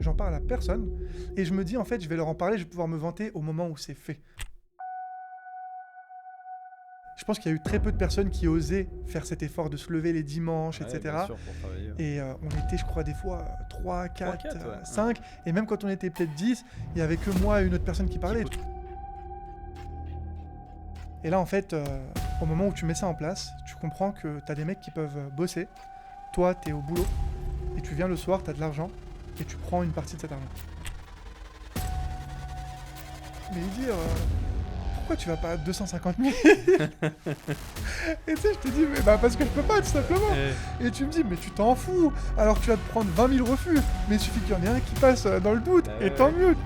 J'en parle à personne et je me dis en fait je vais leur en parler, je vais pouvoir me vanter au moment où c'est fait. Je pense qu'il y a eu très peu de personnes qui osaient faire cet effort de se lever les dimanches, Ouais, bien etc. sûr, pour travailler. Et on était, je crois, des fois 3, 3, 4, 4, ouais. 5. Et même quand on était peut-être 10, il n'y avait que moi et une autre personne qui parlait. Et là, en fait, au moment où tu mets ça en place, tu comprends que tu as des mecs qui peuvent bosser. Toi, tu es au boulot. Et tu viens le soir, tu as de l'argent. Et tu prends une partie de cet argent. Mais dire, pourquoi tu vas pas à 250 000? Et tu sais, je te dis, mais bah parce que je peux pas, tout simplement. Et tu me dis, mais tu t'en fous. Alors tu vas te prendre 20 000 refus. Mais il suffit qu'il y en ait un qui passe dans le doute. Bah Et ouais, tant ouais. mieux.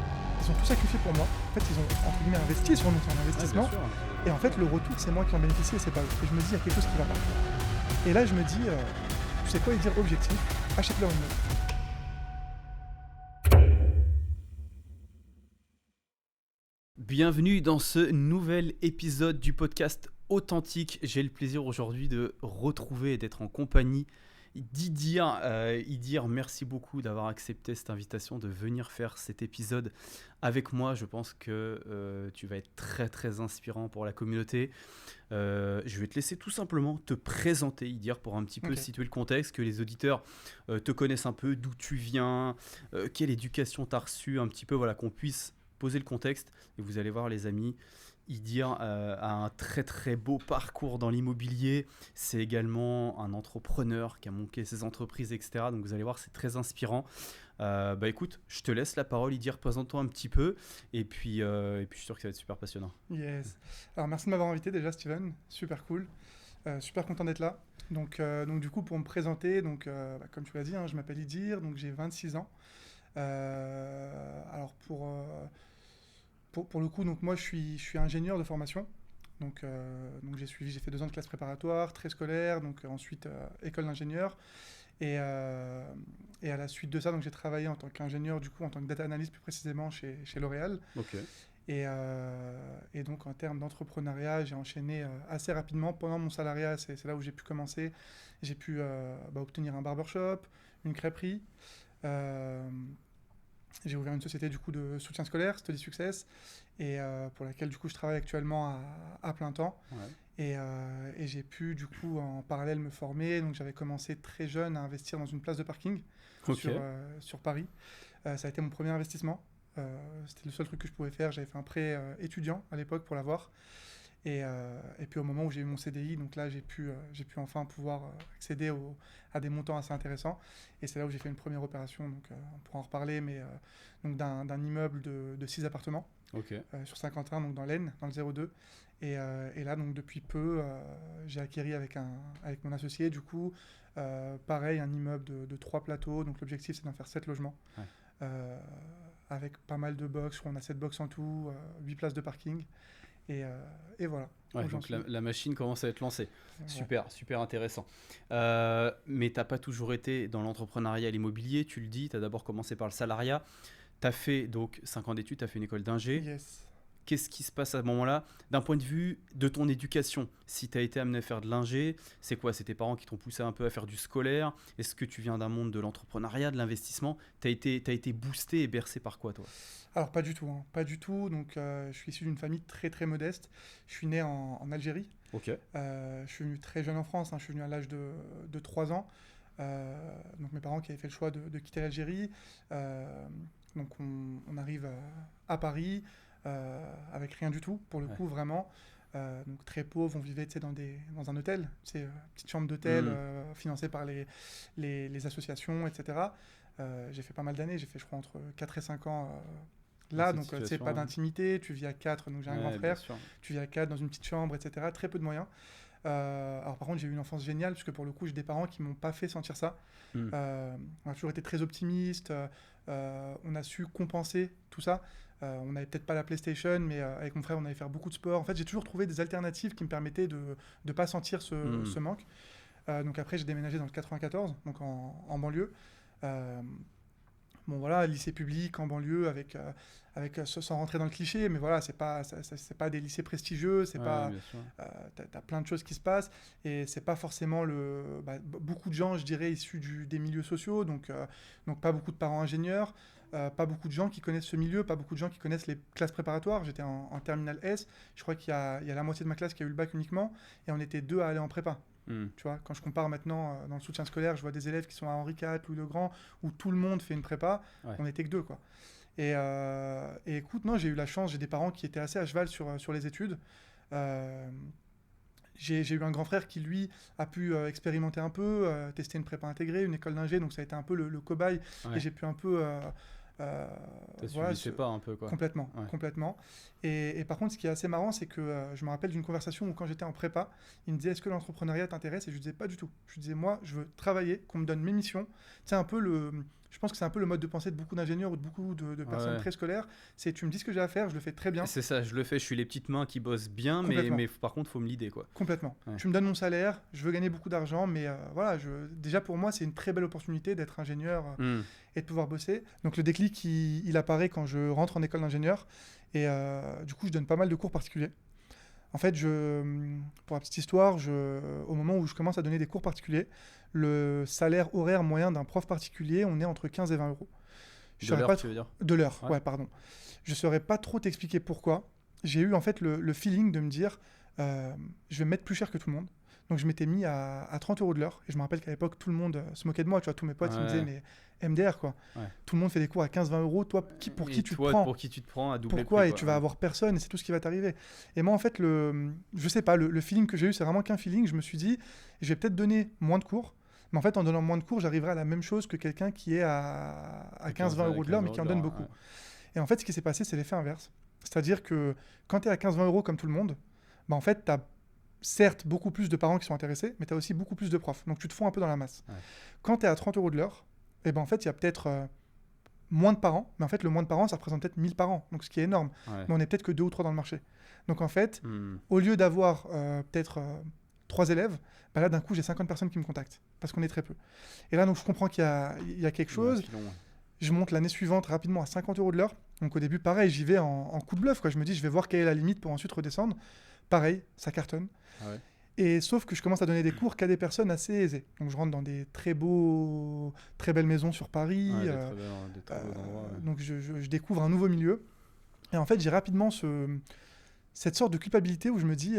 Ils ont tout sacrifié pour moi. En fait, ils ont, entre guillemets, investi sur nous. C'est un Ouais, investissement. bien sûr. Et en fait, le retour, c'est moi qui en bénéficie et c'est pas eux. Et je me dis, il y a quelque chose qui va pas. Et là, je me dis, tu sais quoi, ils dire objectif, achète-leur une note. Bienvenue dans ce nouvel épisode du podcast Authentique. J'ai le plaisir aujourd'hui de retrouver et d'être en compagnie d'Idir. Idir, merci beaucoup d'avoir accepté cette invitation de venir faire cet épisode avec moi. Je pense que tu vas être très très inspirant pour la communauté. Je vais te laisser tout simplement te présenter, Idir, pour un petit peu Ok. situer le contexte, que les auditeurs te connaissent un peu, d'où tu viens, quelle éducation tu as reçue, un petit peu, voilà, qu'on puisse poser le contexte. Et vous allez voir, les amis, Idir a un très très beau parcours dans l'immobilier. C'est également un entrepreneur qui a monté ses entreprises, etc. Donc vous allez voir, c'est très inspirant. Bah écoute, je te laisse la parole, Idir, présente-toi un petit peu. Et puis je suis sûr que ça va être super passionnant. Yes. Alors, merci de m'avoir invité déjà, Steven. Super cool. Super content d'être là. Donc du coup, pour me présenter, comme tu l'as dit, hein, je m'appelle Idir, donc j'ai 26 ans. Alors pour le coup, donc moi je suis ingénieur de formation. Donc j'ai fait 2 ans de classe préparatoire, très scolaire, donc ensuite école d'ingénieur. Et à la suite de ça, donc j'ai travaillé en tant qu'ingénieur, du coup en tant que data analyst plus précisément chez L'Oréal. Ok. Et donc en termes d'entrepreneuriat, j'ai enchaîné assez rapidement. Pendant mon salariat, c'est là où j'ai pu commencer. J'ai pu obtenir un barbershop, une crêperie. Euh, j'ai ouvert une société du coup de soutien scolaire, Study Success, et pour laquelle du coup je travaille actuellement à plein temps. Ouais. Et j'ai pu du coup en parallèle me former. Donc j'avais commencé très jeune à investir dans une place de parking Ok. sur Paris. Ça a été mon premier investissement. C'était le seul truc que je pouvais faire. J'avais fait un prêt étudiant à l'époque pour l'avoir. Et puis au moment où j'ai eu mon CDI, donc là j'ai pu enfin pouvoir accéder à des montants assez intéressants. Et c'est là où j'ai fait une première opération, donc on pourra en reparler, mais donc d'un immeuble de 6 appartements Ok. sur Saint-Quentin, donc dans l'Aisne, dans le 02. Et là, donc depuis peu, j'ai acquis avec mon associé, du coup, pareil, un immeuble de 3 plateaux. Donc l'objectif, c'est d'en faire 7 logements. Ouais. Euh, avec pas mal de box, je crois qu'on a 7 box en tout, 8 places de parking. Et, euh, et voilà, Ouais, où j'en donc suis. la machine commence à être lancée. Ouais. Super, super intéressant. Mais tu n'as pas toujours été dans l'entrepreneuriat et l'immobilier, tu le dis, tu as d'abord commencé par le salariat. Tu as fait donc 5 ans d'études, tu as fait une école d'ingé. Yes. Qu'est-ce qui se passe à ce moment-là d'un point de vue de ton éducation? Si tu as été amené à faire de l'ingé, c'est quoi? C'est tes parents qui t'ont poussé un peu à faire du scolaire? Est-ce que tu viens d'un monde de l'entrepreneuriat, de l'investissement? T'as été boosté et bercé par quoi, toi? Alors pas du tout, hein, pas du tout. Donc je suis issu d'une famille très très modeste. Je suis né en Algérie. Ok. Je suis venu très jeune en France, hein. Je suis venu à l'âge de 3 ans. Donc mes parents qui avaient fait le choix de quitter l'Algérie. Donc on arrive à Paris avec rien du tout, pour le Ouais. coup, vraiment. Donc très pauvre, on vivait, tu sais, dans un hôtel, c'est petite chambre d'hôtel Hmm. financée par les associations, etc. J'ai fait pas mal d'années, j'ai fait je crois entre 4 et 5 ans Dans là, cette donc tu sais, situation, pas ouais. d'intimité, tu vis à 4, donc j'ai un grand Ouais, bien frère, sûr. tu vis à 4 dans une petite chambre, etc. Très peu de moyens. Alors par contre, j'ai eu une enfance géniale, puisque pour le coup, j'ai des parents qui m'ont pas fait sentir ça. Hmm. On a toujours été très optimistes, on a su compenser tout ça. On n'avait peut-être pas la PlayStation, mais avec mon frère, on allait faire beaucoup de sport. En fait, j'ai toujours trouvé des alternatives qui me permettaient de ne pas sentir ce Hmm. manque. Donc après, j'ai déménagé dans le 94, donc en banlieue. Euh, Bon voilà, lycée public en banlieue sans rentrer dans le cliché, mais voilà, c'est pas des lycées prestigieux, c'est Ouais, pas, bien sûr. t'as plein de choses qui se passent et c'est pas forcément beaucoup de gens, je dirais, issus des milieux sociaux, donc pas beaucoup de parents ingénieurs. pas beaucoup de gens qui connaissent ce milieu, pas beaucoup de gens qui connaissent les classes préparatoires. J'étais en terminale S, je crois il y a la moitié de ma classe qui a eu le bac uniquement, et on était 2 à aller en prépa. Tu vois, quand je compare maintenant dans le soutien scolaire, je vois des élèves qui sont à Henri IV, Louis le Grand, où tout le monde fait une prépa, on n'était que 2, quoi. Et écoute, non, j'ai eu la chance, j'ai des parents qui étaient assez à cheval sur les études. J'ai eu un grand frère qui, lui, a pu expérimenter un peu, tester une prépa intégrée, une école d'ingé, donc ça a été un peu le cobaye, et j'ai pu un peu... T'as suivi ses pas un peu, quoi. Complètement, complètement. Et par contre, ce qui est assez marrant, c'est que je me rappelle d'une conversation où quand j'étais en prépa, il me disait, est-ce que l'entrepreneuriat t'intéresse? Et je lui disais, pas du tout. Je lui disais, moi, je veux travailler, qu'on me donne mes missions. C'est un peu je pense que c'est un peu le mode de pensée de beaucoup d'ingénieurs ou de beaucoup de personnes préscolaires. C'est, tu me dis ce que j'ai à faire, je le fais très bien. C'est ça, je le fais, je suis les petites mains qui bossent bien, mais par contre, il faut me l'idée, quoi. Complètement. Tu me donnes mon salaire, je veux gagner beaucoup d'argent, mais voilà, déjà pour moi, c'est une très belle opportunité d'être ingénieur et de pouvoir bosser. Donc le déclic, il apparaît quand je rentre en école d'ingénieur, et du coup, je donne pas mal de cours particuliers. En fait, pour la petite histoire, au moment où je commence à donner des cours particuliers, le salaire horaire moyen d'un prof particulier, on est entre 15 et 20 euros. De l'heure, tu veux dire? De l'heure, ouais, pardon. Je ne saurais pas trop t'expliquer pourquoi. J'ai eu en fait le feeling de me dire, je vais me mettre plus cher que tout le monde. Donc je m'étais mis à 30 euros de l'heure. Et je me rappelle qu'à l'époque, tout le monde se moquait de moi. Tu vois, tous mes potes, ils me disaient, mais MDR, quoi. Tout le monde fait des cours à 15-20 euros. Toi, pour qui tu te prends? Pour qui tu te prends à doubler Pourquoi? le prix, Et tu vas avoir personne, et c'est tout ce qui va t'arriver. Et moi, en fait, je sais pas, le feeling que j'ai eu, c'est vraiment qu'un feeling. Je me suis dit, je vais peut-être donner moins de cours. Mais en fait, en donnant moins de cours, j'arriverai à la même chose que quelqu'un qui est à 15-20 euros de l'heure, mais qui en donne beaucoup. Et en fait, ce qui s'est passé, c'est l'effet inverse. C'est-à-dire que quand tu es à 15-20 euros comme tout le monde, bah en fait, tu as certes beaucoup plus de parents qui sont intéressés, mais tu as aussi beaucoup plus de profs. Donc tu te fonds un peu dans la masse. Quand tu es à 30 euros de l'heure, et ben en fait, il y a peut-être moins de parents, mais en fait, le moins de parents, ça représente peut-être 1000 parents, donc ce qui est énorme. Mais on est peut-être que 2 ou 3 dans le marché. Donc en fait, au lieu d'avoir peut-être 3 élèves, bah là, d'un coup, j'ai 50 personnes qui me contactent, parce qu'on est très peu. Et là, donc, je comprends qu'il y a quelque chose. Je monte l'année suivante rapidement à 50 euros de l'heure. Donc au début, pareil, j'y vais en coup de bluff, quoi. Je me dis, je vais voir quelle est la limite pour ensuite redescendre. Pareil, ça cartonne. Et sauf que je commence à donner des cours qu'à des personnes assez aisées. Donc je rentre dans des très belles maisons sur Paris. Donc je découvre un nouveau milieu. Et en fait, j'ai rapidement cette sorte de culpabilité où je me dis...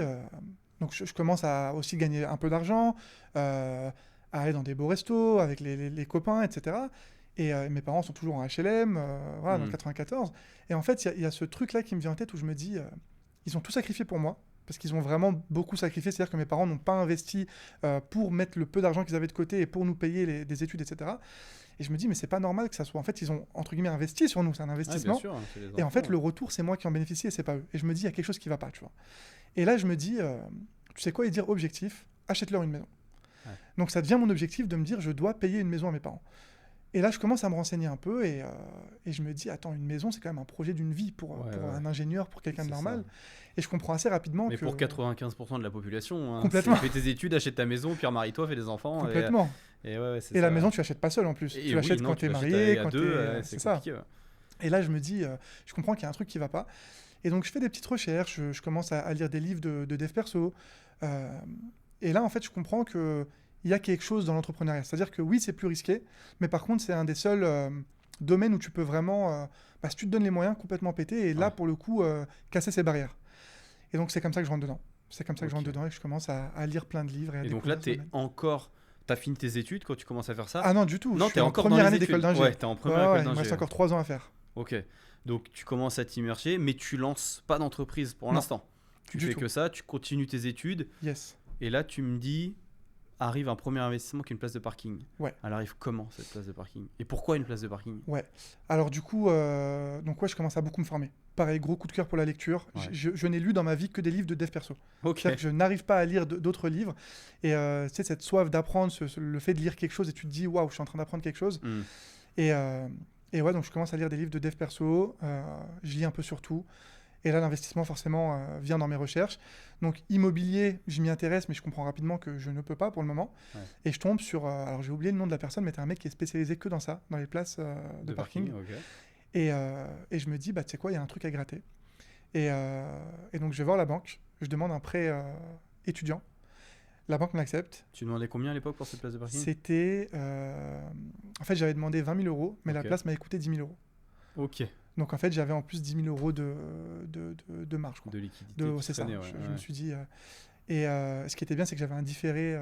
donc je commence à aussi gagner un peu d'argent, à aller dans des beaux restos avec les copains, etc. Et mes parents sont toujours en HLM, voilà, dans le 94. Et en fait, il y a ce truc-là qui me vient en tête où je me dis, ils ont tout sacrifié pour moi, parce qu'ils ont vraiment beaucoup sacrifié. C'est-à-dire que mes parents n'ont pas investi pour mettre le peu d'argent qu'ils avaient de côté et pour nous payer des études, etc. Et je me dis, mais c'est pas normal que ça soit... En fait, ils ont, entre guillemets, investi sur nous, c'est un investissement. Bien sûr, et en fait, le retour, c'est moi qui en bénéficie et c'est pas eux. Et je me dis, il y a quelque chose qui va pas, tu vois. Et là, je me dis, tu sais quoi, et dire objectif, achète-leur une maison. Donc ça devient mon objectif de me dire, je dois payer une maison à mes parents. Et là, je commence à me renseigner un peu et je me dis, attends, une maison, c'est quand même un projet d'une vie pour un ingénieur, pour quelqu'un de normal. Ça. Et je comprends assez rapidement Mais pour 95% de la population, complètement. Fais tes études, achète ta maison, puis marie-toi, fais des enfants. Complètement. Et la maison, tu l'achètes pas seul en plus. Tu l'achètes quand tu es marié, quand tu es... c'est ça. Et là, je me dis, je comprends qu'il y a un truc qui va pas. Et donc, je fais des petites recherches, je commence à lire des livres de dev perso. Et là, en fait, je comprends que il y a quelque chose dans l'entrepreneuriat. C'est-à-dire que oui, c'est plus risqué, mais par contre, c'est un des seuls domaines où tu peux vraiment, si tu te donnes les moyens, complètement péter, et là, pour le coup, casser ces barrières. Et donc, c'est comme ça que je rentre dedans. C'est comme ça que je rentre dedans et que je commence à lire plein de livres. Et donc là, t'as fini tes études quand tu commences à faire ça? Ah non, du tout. Non, t'es en première année d'école d'ingé. Ouais, t'es en première école d'ingé. Il me reste encore 3 ans à faire. Ok. Donc, tu commences à t'immerger, mais tu lances pas d'entreprise pour l'instant. Tu fais que ça, tu continues tes études. Yes. Et là, tu me dis... arrive un premier investissement qui est une place de parking. Elle arrive comment, cette place de parking? Et pourquoi une place de parking? Alors du coup, je commence à beaucoup me former. Pareil, gros coup de cœur pour la lecture. Je n'ai lu dans ma vie que des livres de dev perso. C'est-à-dire que je n'arrive pas à lire d'autres livres. Et tu sais, cette soif d'apprendre, le fait de lire quelque chose et tu te dis, waouh, je suis en train d'apprendre quelque chose. Et ouais, donc je commence à lire des livres de dev perso. Je lis un peu sur tout. Et là, l'investissement, forcément, vient dans mes recherches. Donc, immobilier, je m'y intéresse, mais je comprends rapidement que je ne peux pas pour le moment. Et je tombe sur... alors, j'ai oublié le nom de la personne, mais c'est un mec qui est spécialisé que dans ça, dans les places de parking. Et je me dis, tu sais quoi, il y a un truc à gratter. Et donc, je vais voir la banque. Je demande un prêt étudiant. La banque m'accepte. Tu demandais combien à l'époque pour cette place de parking? C'était... en fait, j'avais demandé 20 000 €, mais la place m'avait coûté 10 000 €. Ok. Donc en fait, j'avais en plus 10 000 euros de marge, quoi. De liquidité. C'est ça. Traînait, ouais. Je me suis dit. Et ce qui était bien, c'est que j'avais un différé,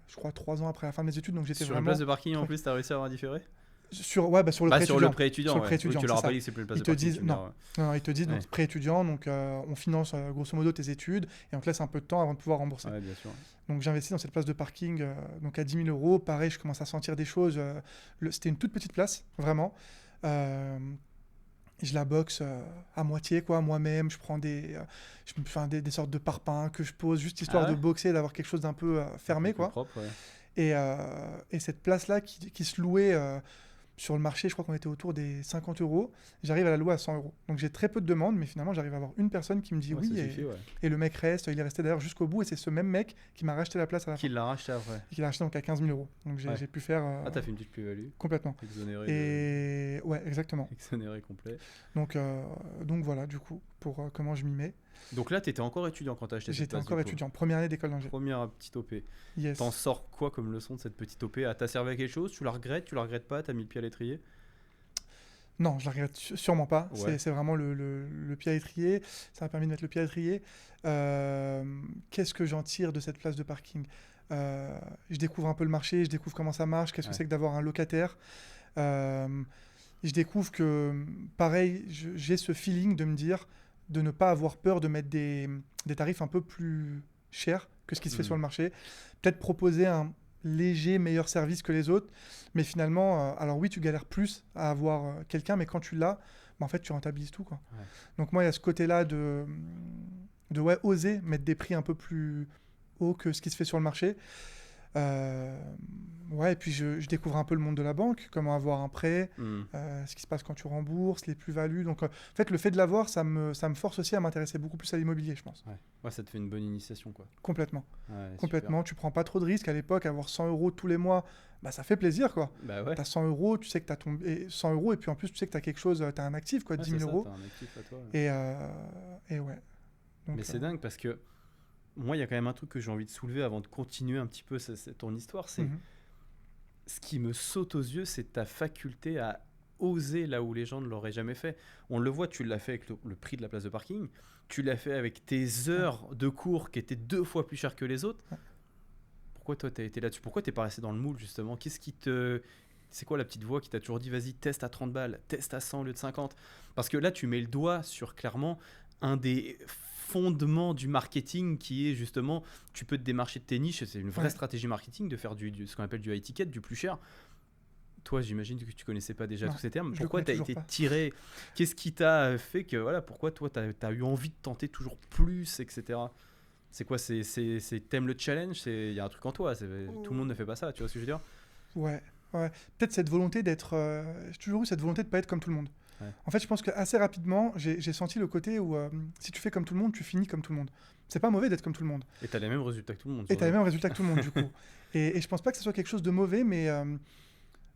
je crois, 3 ans après la fin de mes études. Donc j'étais Sur vraiment. une place de parking en plus, t'as réussi à avoir un différé? Sur le Pas pré-étudiant. sur le pré-étudiant. Sur le Ouais. pré-étudiant, Oui, tu leur as c'est pas ça. dit que c'est plus une place Ils de te parking. disent, tu me non. diras, ouais. Non, ils te disent, donc Ouais. pré-étudiant, donc on finance grosso modo tes études et on te laisse un peu de temps avant de pouvoir rembourser. Ouais, bien sûr. Donc j'investis dans cette place de parking donc à 10 000 euros. Pareil, je commence à sentir des choses. C'était une toute petite place, vraiment. Je la boxe à moitié, quoi, moi-même. Je prends je me fais des sortes de parpaings que je pose, juste histoire Ah ouais de boxer, d'avoir quelque chose d'un peu fermé, Plus quoi. propre, ouais. Et cette place-là qui se louait sur le marché, je crois qu'on était autour des 50 euros. J'arrive à la louer à 100 euros. Donc j'ai très peu de demandes, mais finalement j'arrive à avoir une personne qui me dit Ouais, oui. ça suffit, ouais. Et le mec reste, il est resté d'ailleurs jusqu'au bout. Et c'est ce même mec qui m'a racheté la place à la fin. Qui l'a racheté après? Et qui l'a racheté donc à 15 000 euros. Donc Ouais. j'ai pu faire. Ah, t'as fait une petite plus-value. Complètement. Exonéré. Et ouais, exactement. Exonéré complet. Donc voilà, du coup, pour comment je m'y mets. Donc là, t'étais encore étudiant quand t'as acheté cette J'étais place, encore du coup. étudiant, première année d'école d'ingé. Première petite OP. Yes. T'en sors quoi comme leçon de cette petite OP? Ah, t'as servi à quelque chose? Tu la regrettes pas? T'as mis le pied à l'étrier? Non, je la regrette sûrement pas. Ouais. C'est vraiment le pied à l'étrier. Ça m'a permis de mettre le pied à l'étrier. Qu'est-ce que j'en tire de cette place de parking? Je découvre un peu le marché, je découvre comment ça marche, qu'est-ce que c'est que d'avoir un locataire. Je découvre que, pareil, j'ai ce feeling de me dire de ne pas avoir peur de mettre des tarifs un peu plus chers que ce qui se fait sur le marché. Peut-être proposer un léger meilleur service que les autres, mais finalement, alors oui, tu galères plus à avoir quelqu'un, mais quand tu l'as, en fait, tu rentabilises tout, quoi. Ouais. Donc moi, il y a ce côté-là de oser mettre des prix un peu plus hauts que ce qui se fait sur le marché. Ouais, et puis je découvre un peu le monde de la banque, comment avoir un prêt, ce qui se passe quand tu rembourses, les plus-values. Donc, en fait, le fait de l'avoir, ça me force aussi à m'intéresser beaucoup plus à l'immobilier, je pense. Ouais, ça te fait une bonne initiation, quoi. Complètement. Ouais, Complètement. Tu prends pas trop de risques. À l'époque, avoir 100 euros tous les mois, bah, ça fait plaisir, quoi. Bah ouais. Tu as 100 euros, tu sais que tu as 100 euros, et puis en plus, tu sais que tu as quelque chose, tu as un actif, quoi, 10 000 euros. T'as un actif à toi. Ouais. Et ouais. Donc, mais c'est dingue parce que moi, il y a quand même un truc que j'ai envie de soulever avant de continuer un petit peu ton histoire. C'est ce qui me saute aux yeux, c'est ta faculté à oser là où les gens ne l'auraient jamais fait. On le voit, tu l'as fait avec le prix de la place de parking. Tu l'as fait avec tes heures de cours qui étaient 2 fois plus chères que les autres. Pourquoi toi, tu as été là-dessus? Pourquoi tu n'es pas resté dans le moule, justement? C'est quoi la petite voix qui t'a toujours dit, vas-y, teste à 30 balles, teste à 100 au lieu de 50? Parce que là, tu mets le doigt sur clairement un des fondements du marketing qui est justement, tu peux te démarcher de tes niches, c'est une vraie stratégie marketing de faire ce qu'on appelle du high ticket, du plus cher. Toi, j'imagine que tu connaissais pas déjà tous ces termes. Pourquoi tu as été tiré? Qu'est-ce qui t'a fait que, voilà, pourquoi toi, tu as eu envie de tenter toujours plus, etc. C'est quoi? T'aimes le challenge? Il y a un truc en toi. Tout le monde ne fait pas ça, tu vois ce que je veux dire? Ouais. Peut-être cette volonté d'être... j'ai toujours eu cette volonté de pas être comme tout le monde. Ouais. En fait, je pense qu'assez rapidement, j'ai senti le côté où si tu fais comme tout le monde, tu finis comme tout le monde. C'est pas mauvais d'être comme tout le monde. Et t'as les mêmes résultats que tout le monde. Et t'as les mêmes résultats que tout le monde, du coup. Et je pense pas que ce soit quelque chose de mauvais, mais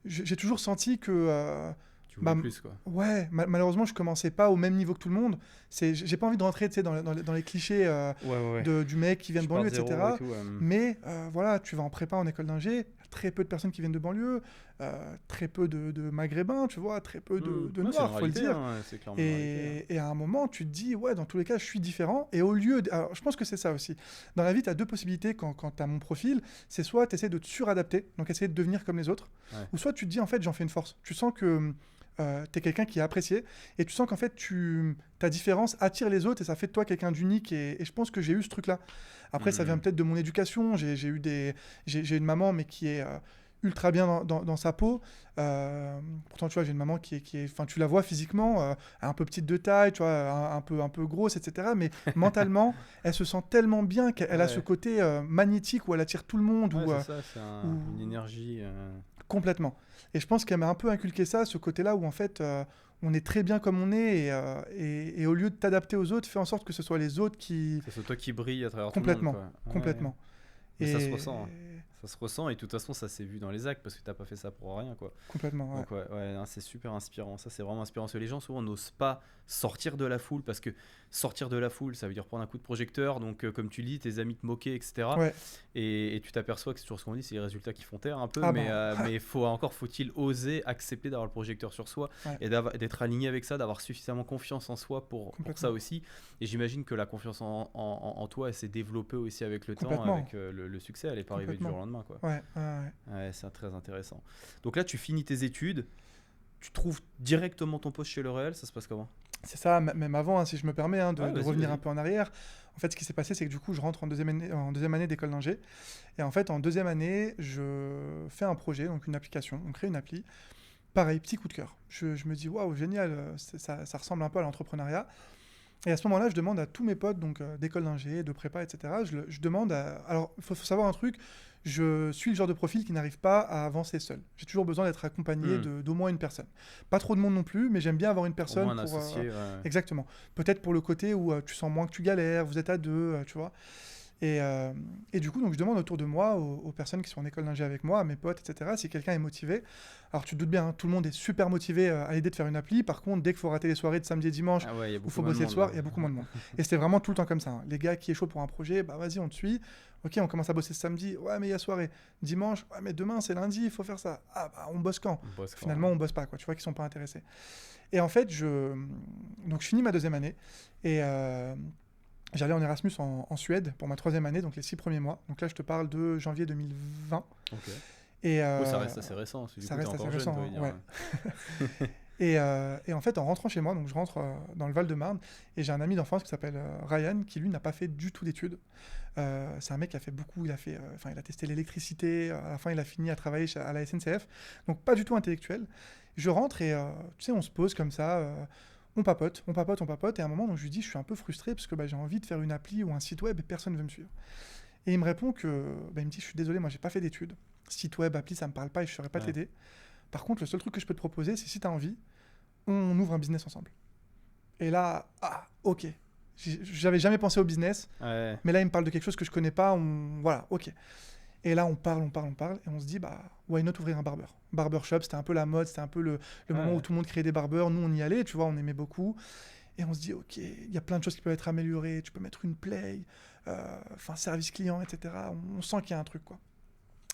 j'ai toujours senti que... tu voulais plus, quoi. Ouais, malheureusement, je commençais pas au même niveau que tout le monde. J'ai pas envie de rentrer dans les clichés du mec qui vient de banlieue, etc. Mais voilà, tu vas en prépa en école d'ingé, très peu de personnes qui viennent de banlieue, très peu de maghrébins, tu vois, très peu de noirs, faut le dire. Et à un moment, tu te dis, ouais, dans tous les cas, je suis différent. Et au lieu... Alors, je pense que c'est ça aussi. Dans la vie, tu as 2 possibilités quand tu as mon profil. C'est soit tu essaies de te suradapter, donc essayer de devenir comme les autres, ou soit tu te dis, en fait, j'en fais une force. Tu sens que... tu es quelqu'un qui est apprécié et tu sens qu'en fait ta différence attire les autres et ça fait de toi quelqu'un d'unique et je pense que j'ai eu ce truc là. Après ça vient peut-être de mon éducation, j'ai une maman mais qui est ultra bien dans sa peau, pourtant tu vois j'ai une maman qui est enfin tu la vois physiquement un peu petite de taille, tu vois un peu grosse, etc., mais mentalement elle se sent tellement bien qu'elle a ce côté magnétique où elle attire tout le monde. C'est une énergie complètement. Et je pense qu'elle m'a un peu inculqué ça, ce côté-là où en fait on est très bien comme on est et au lieu de t'adapter aux autres, fais en sorte que ce soit les autres qui... C'est toi qui brille à travers complètement, tout le monde, quoi. Complètement. Mais ça se ressent. Ça se ressent et de toute façon, ça s'est vu dans les actes parce que t'as pas fait ça pour rien, quoi. Complètement, ouais. Donc ouais, non, c'est super inspirant. Ça, c'est vraiment inspirant. Parce que les gens, souvent, n'osent pas sortir de la foule parce que sortir de la foule, ça veut dire prendre un coup de projecteur. Donc, comme tu dis, tes amis te moquaient, etc. Ouais. Et tu t'aperçois que c'est toujours ce qu'on dit, c'est les résultats qui font taire un peu. Ah mais faut-il oser accepter d'avoir le projecteur sur soi Ouais. et d'être aligné avec ça, d'avoir suffisamment confiance en soi pour ça aussi. Et j'imagine que la confiance en toi, elle s'est développée aussi avec le temps, Complètement. avec le succès. Elle n'est pas arrivée du jour au lendemain, quoi. Ouais. Ouais, c'est très intéressant. Donc là, tu finis tes études, tu trouves directement ton poste chez L'Oréal, ça se passe comment? C'est ça, même avant, hein, si je me permets, hein, de Ouais, vas-y, revenir vas-y. un peu en arrière. En fait, ce qui s'est passé, c'est que du coup, je rentre en deuxième année d'école d'ingé. Et en fait, en deuxième année, je fais un projet, donc une application, on crée une appli. Pareil, petit coup de cœur. Je me dis, waouh, génial, ça ressemble un peu à l'entrepreneuriat. Et à ce moment-là, je demande à tous mes potes, donc d'école d'ingé, de prépa, etc. Je demande à... Alors, il faut savoir un truc, je suis le genre de profil qui n'arrive pas à avancer seul. J'ai toujours besoin d'être accompagné d'au moins une personne. Pas trop de monde non plus, mais j'aime bien avoir une Au personne moins un pour... associé. Exactement. Peut-être pour le côté où tu sens moins que tu galères, vous êtes à deux, tu vois. Et du coup, donc, je demande autour de moi, aux personnes qui sont en école d'ingé avec moi, à mes potes, etc., si quelqu'un est motivé. Alors, tu te doutes bien, hein, tout le monde est super motivé à l'idée de faire une appli. Par contre, dès qu'il faut rater les soirées de samedi et dimanche, Ah ouais, il y a où il beaucoup faut moins de bosser le monde, soir, là. il y a beaucoup moins de monde. Et c'était vraiment tout le temps comme ça, hein. Les gars qui est chaud pour un projet, bah vas-y, on te suit. Ok, on commence à bosser ce samedi. Ouais, mais il y a soirée. Dimanche, ouais, mais demain, c'est lundi, il faut faire ça. Ah, bah, on bosse quand? On bosse quand, Finalement, ouais. on bosse pas, quoi. Tu vois qu'ils sont pas intéressés. Et en fait, donc, je finis ma deuxième année. Et j'allais en Erasmus en Suède pour ma troisième année, donc les 6 premiers mois. Donc là, je te parle de janvier 2020. Ok. Et Ouais, ça reste assez récent, parce que du ça coup, t'es reste assez encore jeune, récent, toi, dire. ouais. Et en fait, en rentrant chez moi, donc je rentre dans le Val-de-Marne, et j'ai un ami d'enfance qui s'appelle Ryan, qui lui n'a pas fait du tout d'études. C'est un mec qui a fait beaucoup, il a testé l'électricité, à la fin il a fini à travailler à la SNCF, donc pas du tout intellectuel. Je rentre et tu sais, on se pose comme ça, on papote, et à un moment, donc, je lui dis, je suis un peu frustré parce que j'ai envie de faire une appli ou un site web et personne ne veut me suivre. Et il me répond que, il me dit, je suis désolé, moi j'ai pas fait d'études, site web, appli, ça me parle pas et je saurais pas Ouais. t'aider. Par contre, le seul truc que je peux te proposer, c'est si tu as envie, on ouvre un business ensemble. Et là, ok. J'avais jamais pensé au business, Ouais. mais là, il me parle de quelque chose que je connais pas. Voilà, ok. Et là, on parle, et on se dit, why not ouvrir un barbershop, c'était un peu la mode, c'était un peu le moment où tout le monde créait des barbeurs. Nous, on y allait, tu vois, on aimait beaucoup. Et on se dit, ok, il y a plein de choses qui peuvent être améliorées. Tu peux mettre une play, service client, etc. On sent qu'il y a un truc, quoi.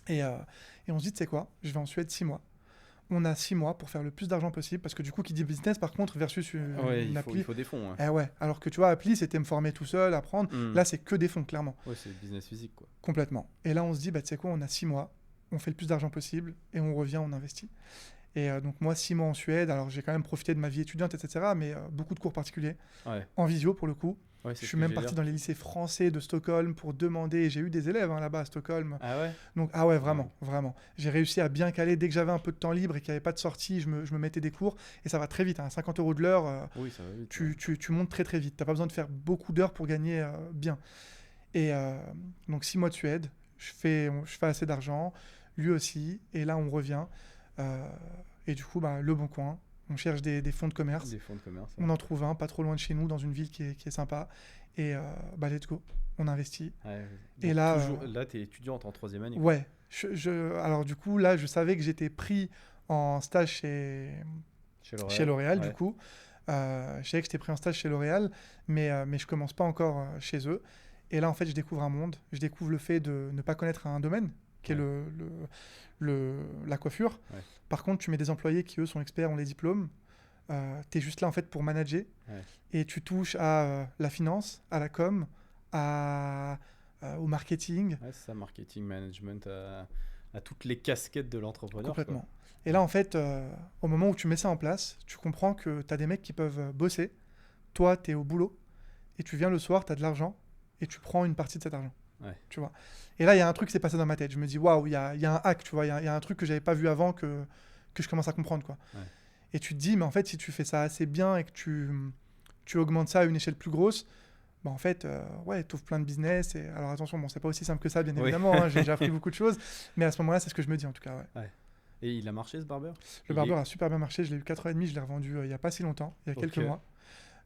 Et on se dit, tu sais quoi, je vais en Suède 6 mois. On a 6 mois pour faire le plus d'argent possible, parce que du coup, qui dit business, par contre, versus une appli... il faut des fonds. Ouais. Eh ouais, alors que tu vois, appli, c'était me former tout seul, apprendre. Là, c'est que des fonds, clairement. Ouais, c'est business physique, quoi. Complètement. Et là, on se dit, tu sais quoi, on a 6 mois, on fait le plus d'argent possible, et on revient, on investit. Et donc moi, 6 mois en Suède, alors j'ai quand même profité de ma vie étudiante, etc., mais beaucoup de cours particuliers, en visio pour le coup. Ouais, Je suis même parti dans les lycées français de Stockholm pour demander, et j'ai eu des élèves là-bas à Stockholm. Ah ouais? Donc, ah ouais, vraiment, vraiment. J'ai réussi à bien caler. Dès que j'avais un peu de temps libre et qu'il n'y avait pas de sortie, je me mettais des cours. Et ça va très vite, hein, 50 € de l'heure. Oui, ça va vite. Tu montes très très vite. Tu n'as pas besoin de faire beaucoup d'heures pour gagner bien. Et donc 6 mois de Suède, je fais assez d'argent, lui aussi. Et là, on revient. Et du coup, Le Bon Coin, on cherche des fonds de commerce. Des fonds de commerce. On en trouve un, pas trop loin de chez nous, dans une ville qui est sympa. Et let's go, on investit. Ouais. Et là, là, tu es étudiante en troisième année. Ouais. Alors du coup, là, je savais que j'étais pris en stage chez L'Oréal, du coup. Je savais que j'étais pris en stage chez L'Oréal, mais je commence pas encore chez eux. Et là, en fait, je découvre un monde. Je découvre le fait de ne pas connaître un domaine, qui est la coiffure. Ouais. Par contre, tu mets des employés qui, eux, sont experts, ont les diplômes. Tu es juste là, en fait, pour manager. Ouais. Et tu touches à la finance, à la com, au marketing. Ouais, c'est ça, marketing, management, à toutes les casquettes de l'entrepreneur. Complètement. Quoi. Et là, en fait, au moment où tu mets ça en place, tu comprends que tu as des mecs qui peuvent bosser. Toi, tu es au boulot. Et tu viens le soir, tu as de l'argent. Et tu prends une partie de cet argent. Ouais. Tu vois. Et là, il y a un truc qui s'est passé dans ma tête. Je me dis, waouh, il y a un hack, tu vois. Il y a un truc que je n'avais pas vu avant que je commence à comprendre, quoi. Ouais. Et tu te dis, mais en fait, si tu fais ça assez bien et que tu augmentes ça à une échelle plus grosse, en fait, tu ouvres plein de business. Et... Alors attention, c'est pas aussi simple que ça, bien évidemment. Hein, j'ai appris beaucoup de choses. Mais à ce moment-là, c'est ce que je me dis, en tout cas. Ouais. Et il a marché, ce barbeur? Le barbeur a super bien marché. Je l'ai eu 4 ans et demi. Je l'ai revendu il n'y a pas si longtemps, il y a quelques mois.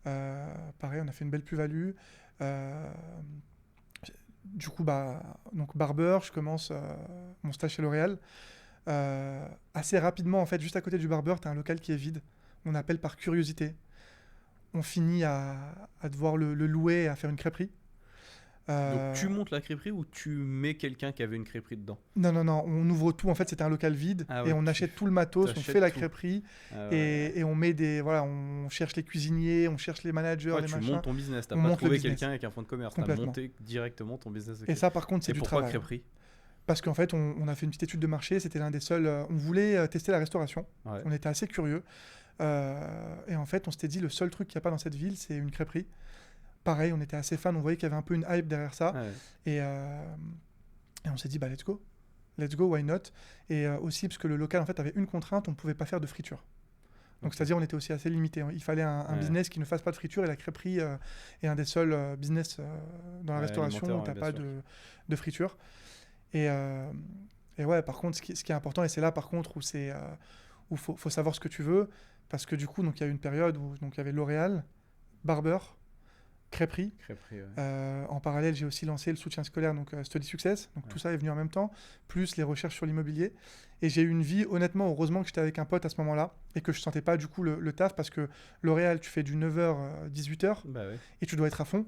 Pareil, on a fait une belle plus-value. du coup, donc barbeur, je commence mon stage chez L'Oréal. Assez rapidement, en fait, juste à côté du barbeur, tu as un local qui est vide. On appelle par curiosité. On finit à devoir le louer et à faire une crêperie. Donc Euh, tu montes la crêperie ou tu mets quelqu'un qui avait une crêperie dedans? non, non, non, on ouvre tout. En fait, c'était un local vide Ah et ouais, on tu achète tout le matos, on fait achètes la tout. crêperie Ah ouais. et on met voilà, on cherche les cuisiniers, on cherche les managers, Ouais, les tu machins. montes ton business, t'as On pas monte le trouvé business quelqu'un avec un fonds de commerce, t'as complètement. monté directement ton business de Et crêperie. ça, par contre, c'est Et du pourquoi travail, hein. crêperie? Parce qu'en fait, on a fait une petite étude de marché. C'était l'un des seuls. On voulait tester la restauration. Ouais. On était assez curieux. Et en fait, on s'était dit, le seul truc qu'il n'y a pas dans cette ville, c'est une crêperie. Pareil, on était assez fan. On voyait qu'il y avait un peu une hype derrière ça. Ouais. Et on s'est dit, let's go. Let's go, why not? Et aussi, parce que le local, en fait, avait une contrainte, on ne pouvait pas faire de friture. Donc, Ok. c'est-à-dire, on était aussi assez limité. Il fallait un Ouais. business qui ne fasse pas de friture. Et la crêperie est un des seuls business dans la Ouais, restauration alimentaire, où ouais, tu n'as bien pas sûr. de friture. Et ouais, par contre, ce qui est important, et c'est là, par contre, où faut savoir ce que tu veux, parce que du coup, donc il y a eu une période où donc il y avait L'Oréal, Barber, crêperie. Crêperie, ouais. En parallèle, j'ai aussi lancé le soutien scolaire, donc Study Success. Donc Ouais. tout ça est venu en même temps, plus les recherches sur l'immobilier. Et j'ai eu une vie, honnêtement, heureusement que j'étais avec un pote à ce moment-là et que je sentais pas du coup le taf, parce que L'Oréal, tu fais du 9h, 18h Bah ouais. et tu dois être à fond.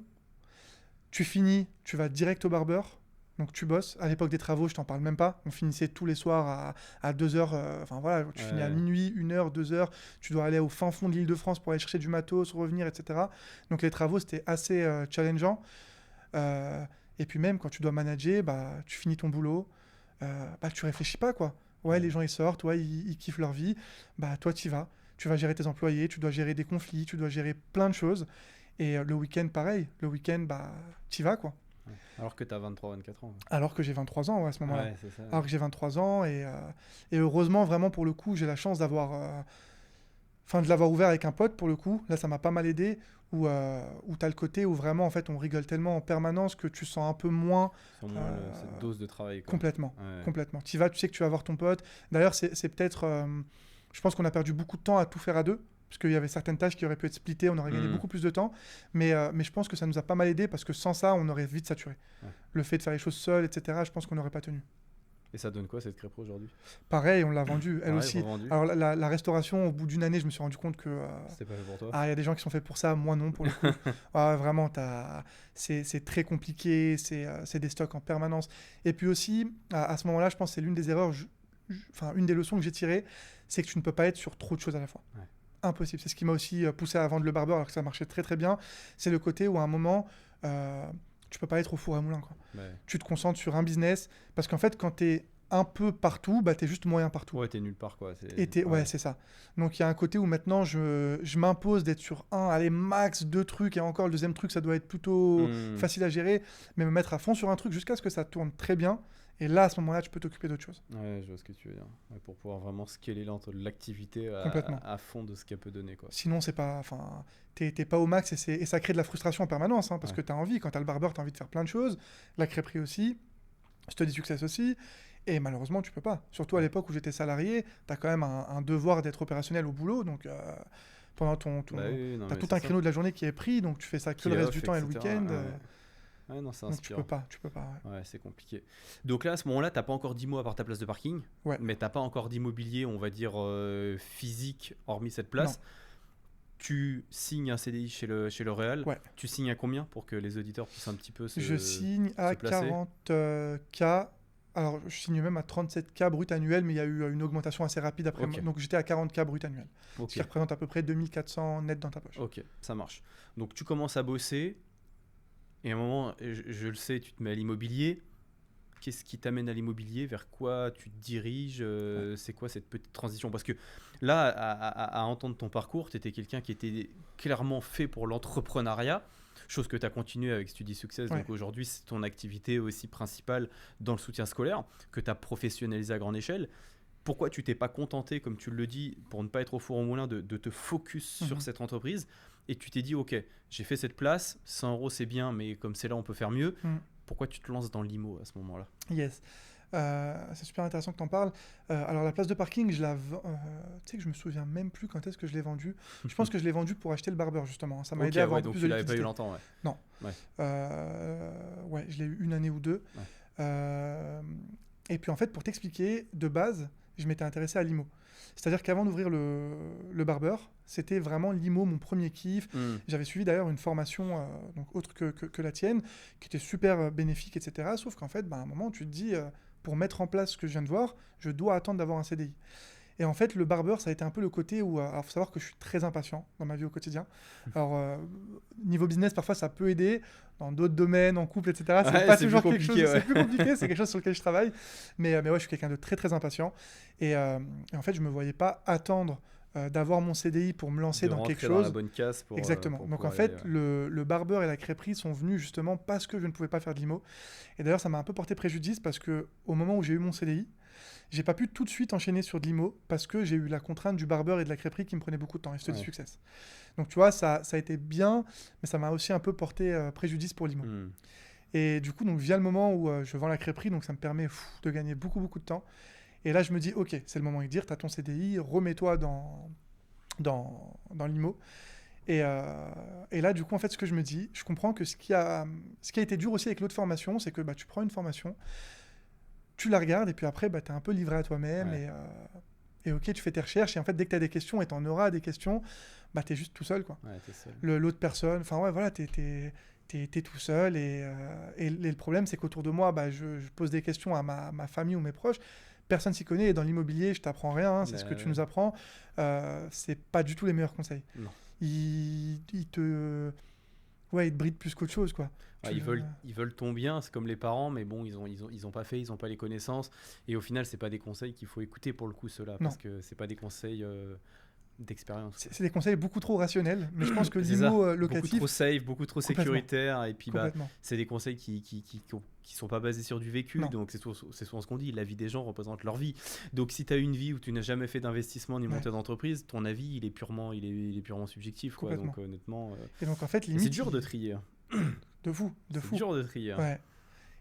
Tu finis, tu vas direct au barbeur. Donc tu bosses. À l'époque des travaux, je t'en parle même pas. On finissait tous les soirs à 2h. Enfin voilà, tu finis à Ouais. minuit, 1h, 2h. Tu dois aller au fin fond de l'Île-de-France pour aller chercher du matos, revenir, etc. Donc les travaux, c'était assez challengeant. Et puis même quand tu dois manager, tu finis ton boulot. Tu réfléchis pas, quoi. Ouais, les Ouais. gens ils sortent, ouais, ils kiffent leur vie. Toi, tu y vas. Tu vas gérer tes employés, tu dois gérer des conflits, tu dois gérer plein de choses. Et le week-end, pareil. Le week-end, tu y vas, quoi. Ouais. Alors que t'as 23, 24 ans. Alors que j'ai 23 ans, ouais, à ce moment-là. Ouais, c'est ça. Alors que j'ai 23 ans et heureusement, vraiment, pour le coup, j'ai la chance de l'avoir ouvert avec un pote, pour le coup. Là, ça m'a pas mal aidé. Où tu as le côté où vraiment, en fait, on rigole tellement en permanence que tu sens un peu moins Sur moins cette dose de travail, quoi. complètement. Ouais. Complètement. Tu y vas, tu sais que tu vas voir ton pote. D'ailleurs, c'est peut-être. Je pense qu'on a perdu beaucoup de temps à tout faire à deux. Parce qu'il y avait certaines tâches qui auraient pu être splittées, on aurait gagné beaucoup plus de temps. Mais je pense que ça nous a pas mal aidé parce que sans ça, on aurait vite saturé. Ouais. Le fait de faire les choses seul, etc., je pense qu'on n'aurait pas tenu. Et ça donne quoi cette crêperie aujourd'hui? Pareil, on l'a vendue, elle Pareil, aussi. revendu. Alors, la restauration, au bout d'une année, je me suis rendu compte que. C'était pas fait pour toi? Il y a des gens qui sont faits pour ça, moi non, pour le coup. Vraiment, c'est très compliqué, c'est des stocks en permanence. Et puis aussi, à ce moment-là, je pense que c'est l'une des erreurs, une des leçons que j'ai tirées, c'est que tu ne peux pas être sur trop de choses à la fois. Ouais. Impossible. C'est ce qui m'a aussi poussé à vendre le barbeur alors que ça marchait très très bien. C'est le côté où à un moment, tu peux pas être au four à moulin, quoi. Ouais. Tu te concentres sur un business parce qu'en fait, quand tu es un peu partout, tu es juste moyen partout. Ouais, t'es nulle part, quoi. Ouais, c'est ça. Donc il y a un côté où maintenant je m'impose d'être sur max deux trucs, et encore le deuxième truc ça doit être plutôt facile à gérer, mais me mettre à fond sur un truc jusqu'à ce que ça tourne très bien. Et là, à ce moment-là, tu peux t'occuper d'autre chose. Ouais, je vois ce que tu veux dire. Ouais, pour pouvoir vraiment scaler l'activité Complètement. à fond de ce qu'elle peut donner, quoi. Sinon, c'est pas, t'es pas au max et ça crée de la frustration en permanence, parce Ouais. que t'as envie. Quand t'as le barbeur, t'as envie de faire plein de choses. La crêperie aussi. Study Success aussi. Et malheureusement, tu peux pas. Surtout à l'époque où j'étais salarié, t'as quand même un devoir d'être opérationnel au boulot. Donc, pendant Oui, non, t'as mais tout c'est un ça. créneau de la journée qui est pris, donc tu fais ça que Qui le est reste off, du temps et le etc. week-end. Ouais, non, c'est Donc tu inspirant. peux pas. Ouais. Ouais, c'est compliqué. Donc là, à ce moment-là, t'as pas encore 10 mots à part ta place de parking, Ouais. mais t'as pas encore d'immobilier, on va dire, physique, hormis cette place. Non. Tu signes un CDI chez le Real. Ouais. Tu signes à combien pour que les auditeurs puissent un petit peu Je signe à se placer 40K. Alors, je signe même à 37K brut annuel, mais il y a eu une augmentation assez rapide après. Ok. Donc, j'étais à 40K brut annuel. Ok. Ce qui représente à peu près 2400 net dans ta poche. Ok, ça marche. Donc tu commences à bosser, et à un moment, je le sais, tu te mets à l'immobilier. Qu'est-ce qui t'amène à l'immobilier? Vers quoi tu te diriges? C'est quoi cette petite transition? Parce que là, à entendre ton parcours, tu étais quelqu'un qui était clairement fait pour l'entrepreneuriat, chose que tu as continué avec Study Success. Ouais. Donc aujourd'hui, c'est ton activité aussi principale dans le soutien scolaire, que tu as professionnalisé à grande échelle. Pourquoi tu t'es pas contenté, comme tu le dis, pour ne pas être au four au moulin, de te focus sur cette entreprise, et tu t'es dit, ok, j'ai fait cette place, 100 € c'est bien, mais comme c'est là, on peut faire mieux. Pourquoi tu te lances dans l'IMO à ce moment-là? Yes. C'est super intéressant que tu en parles. Alors la place de parking, tu sais que je me souviens même plus quand est-ce que je l'ai vendue. Je pense que je l'ai vendue pour acheter le barbeur justement. Ça m'a aidé à avoir un peu donc plus tu de l'avais pas eu liquidité. longtemps, ouais. Non. Ouais. Ouais, je l'ai eu 1 année ou 2. Ouais. Et puis en fait, pour t'expliquer, de base, je m'étais intéressé à l'IMO. C'est-à-dire qu'avant d'ouvrir le barbeur, c'était vraiment l'IMO mon premier kiff. J'avais suivi d'ailleurs une formation donc autre que la tienne, qui était super bénéfique, etc. Sauf qu'en fait, à un moment, tu te dis, pour mettre en place ce que je viens de voir, je dois attendre d'avoir un CDI. Et en fait, le barbeur, ça a été un peu le côté où... alors, il faut savoir que je suis très impatient dans ma vie au quotidien. Alors, niveau business, parfois, ça peut aider. Dans d'autres domaines, en couple, etc., c'est pas toujours quelque chose... C'est plus compliqué, c'est quelque chose sur lequel je travaille. Mais ouais, je suis quelqu'un de très, très impatient. Et en fait, je me voyais pas attendre d'avoir mon CDI pour me lancer dans quelque chose. Dans la bonne case pour... Exactement. Donc, en fait, le barbeur et la crêperie sont venus justement parce que je ne pouvais pas faire de l'IMO. Et d'ailleurs, ça m'a un peu porté préjudice parce qu'au moment où j'ai eu mon CDI, j'ai pas pu tout de suite enchaîner sur de l'IMO parce que j'ai eu la contrainte du barbeur et de la crêperie qui me prenait beaucoup de temps. Et c'était du succès. Donc tu vois, ça a été bien, mais ça m'a aussi un peu porté préjudice pour l'IMO. Et du coup, donc, via le moment où je vends la crêperie, donc ça me permet de gagner beaucoup, beaucoup de temps. Et là, je me dis, ok, c'est le moment de dire, tu as ton CDI, remets-toi dans l'IMO. Et là, du coup, en fait, ce que je me dis, je comprends que ce qui a été dur aussi avec l'autre formation, c'est que tu prends une formation, tu la regardes et puis après, tu es un peu livré à toi-même et ok, tu fais tes recherches et en fait, dès que tu as des questions et tu en auras des questions, tu es juste tout seul, quoi. Ouais, t'es seul. L'autre personne, enfin ouais, voilà, t'es tout seul et le problème, c'est qu'autour de moi, je pose des questions à ma famille ou mes proches. Personne s'y connaît et dans l'immobilier, je t'apprends rien, hein, c'est ce que tu nous apprends. C'est pas du tout les meilleurs conseils. Non. Ils te brident plus qu'autre chose, quoi. Ouais, ils veulent ton bien, c'est comme les parents, mais bon, ils ont pas fait, ils ont pas les connaissances. Et au final, c'est pas des conseils qu'il faut écouter pour le coup, ceux-là, parce que c'est pas des conseils d'expérience. C'est des conseils beaucoup trop rationnels, mais je pense que l'IMO locatif... Beaucoup trop safe, beaucoup trop sécuritaire, et puis c'est des conseils qui sont pas basés sur du vécu, donc c'est souvent ce qu'on dit, la vie des gens représente leur vie. Donc si tu as une vie où tu n'as jamais fait d'investissement ni montée d'entreprise, ton avis, il est purement subjectif, quoi. Donc honnêtement... Et donc en fait, limite... C'est dur de trier. De fou. C'est dur de trier. Ouais.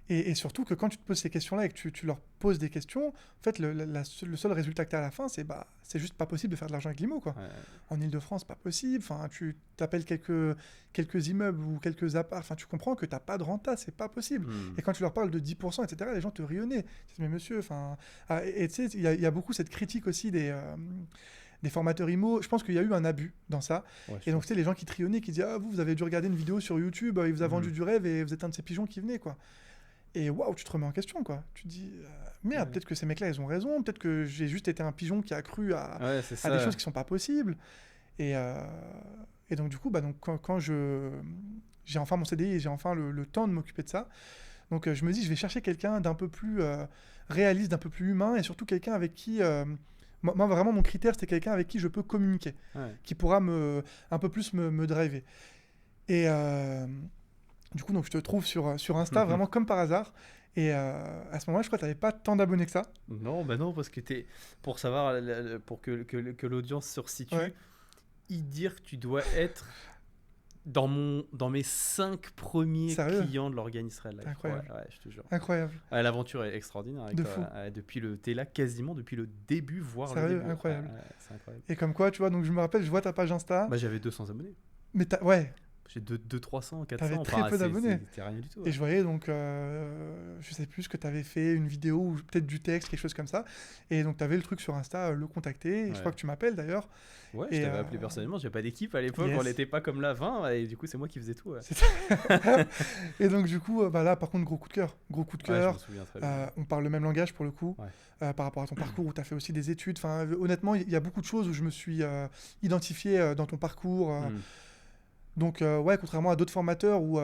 Et surtout que quand tu te poses ces questions-là et que tu leur poses des questions, en fait, le seul résultat que tu as à la fin, c'est juste pas possible de faire de l'argent avec l'IMO, quoi. Ouais. En Ile-de-France, pas possible. Enfin, tu t'appelles quelques immeubles ou quelques apparts, enfin, tu comprends que tu n'as pas de renta, c'est pas possible. Et quand tu leur parles de 10%, etc., les gens te rient au nez. Ils disent, mais monsieur, enfin... Et tu sais, il y a beaucoup cette critique aussi des formateurs IMO. Je pense qu'il y a eu un abus dans ça. Ouais, et donc, tu sais, les gens qui trient au nez, qui disent, vous avez dû regarder une vidéo sur YouTube, il vous a vendu du rêve et vous êtes un de ces pigeons qui venaient, quoi. Et waouh, tu te remets en question, quoi. Tu te dis, merde, peut-être que ces mecs-là, ils ont raison. Peut-être que j'ai juste été un pigeon qui a cru à des choses qui sont pas possibles. Et donc, du coup, quand j'ai enfin mon CDI et j'ai enfin le temps de m'occuper de ça, donc je me dis, je vais chercher quelqu'un d'un peu plus réaliste, d'un peu plus humain et surtout quelqu'un avec qui... moi, vraiment, mon critère, c'était quelqu'un avec qui je peux communiquer, qui pourra un peu plus me driver. Et... du coup, donc, je te trouve sur Insta, vraiment comme par hasard. Et à ce moment-là, je crois que tu n'avais pas tant d'abonnés que ça. Non, parce que pour savoir, pour que l'audience se resitue, dire que tu dois être dans mes 5 premiers clients de l'Organisrael. Incroyable. Ouais, je te jure. Incroyable. L'aventure est extraordinaire. De fou. T'es là quasiment depuis le début, voire le début. Incroyable. C'est incroyable. Et comme quoi, tu vois, donc je me rappelle, je vois ta page Insta. J'avais 200 abonnés. Mais ouais. J'ai 300, 400. T'avais très peu d'abonnés. C'était rien du tout. Et je voyais donc, je sais plus, que t'avais fait une vidéo ou peut-être du texte, quelque chose comme ça. Et donc t'avais le truc sur Insta, le contacter. Et je crois que tu m'appelles d'ailleurs. Ouais, je t'avais appelé personnellement. J'avais pas d'équipe à l'époque. On n'était pas comme là 20. Et du coup, c'est moi qui faisais tout. Ouais. Et donc, du coup, là, par contre, gros coup de cœur. Gros coup de cœur. Je me souviens très bien. On parle le même langage pour le coup. Par rapport à ton parcours où tu as fait aussi des études. Enfin, honnêtement, il y a beaucoup de choses où je me suis identifié dans ton parcours. Donc, contrairement à d'autres formateurs où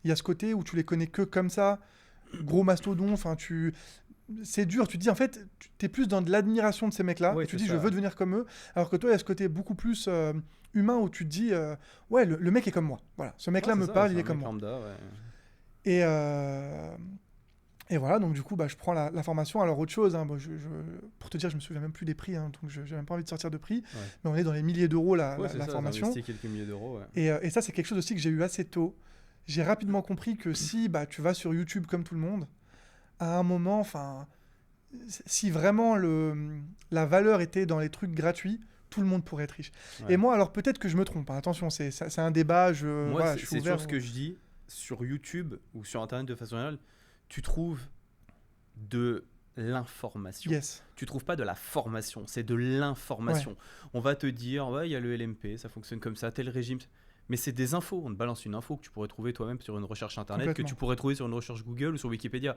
il y a ce côté où tu les connais que comme ça, gros mastodon, enfin, c'est dur. Tu te dis, en fait, tu es plus dans de l'admiration de ces mecs-là. Ouais, tu te dis, je veux devenir comme eux. Alors que toi, il y a ce côté beaucoup plus humain où tu te dis, le mec est comme moi. Voilà, ce mec-là me parle, il est comme moi. Lambda, Et voilà, donc du coup, je prends la formation. Alors, autre chose, hein, pour te dire, je me souviens même plus des prix, hein, donc je n'ai même pas envie de sortir de prix, mais on est dans les milliers d'euros la formation. C'est quelques milliers d'euros. Et ça, c'est quelque chose aussi que j'ai eu assez tôt. J'ai rapidement compris que si tu vas sur YouTube comme tout le monde, à un moment, si vraiment la valeur était dans les trucs gratuits, tout le monde pourrait être riche. Ouais. Et moi, alors peut-être que je me trompe, hein, attention, c'est un débat, Moi, voilà, c'est je suis c'est ouvert. toujours ce que je dis sur YouTube ou sur Internet de façon générale. Tu trouves de l'information. Yes. Tu trouves pas de la formation, c'est de l'information. On va te dire, ouais, il y a le LMP, ça fonctionne comme ça, tel régime. Mais c'est des infos. On te balance une info que tu pourrais trouver toi-même sur une recherche Internet, que Complètement. tu pourrais trouver sur une recherche Google ou sur Wikipédia.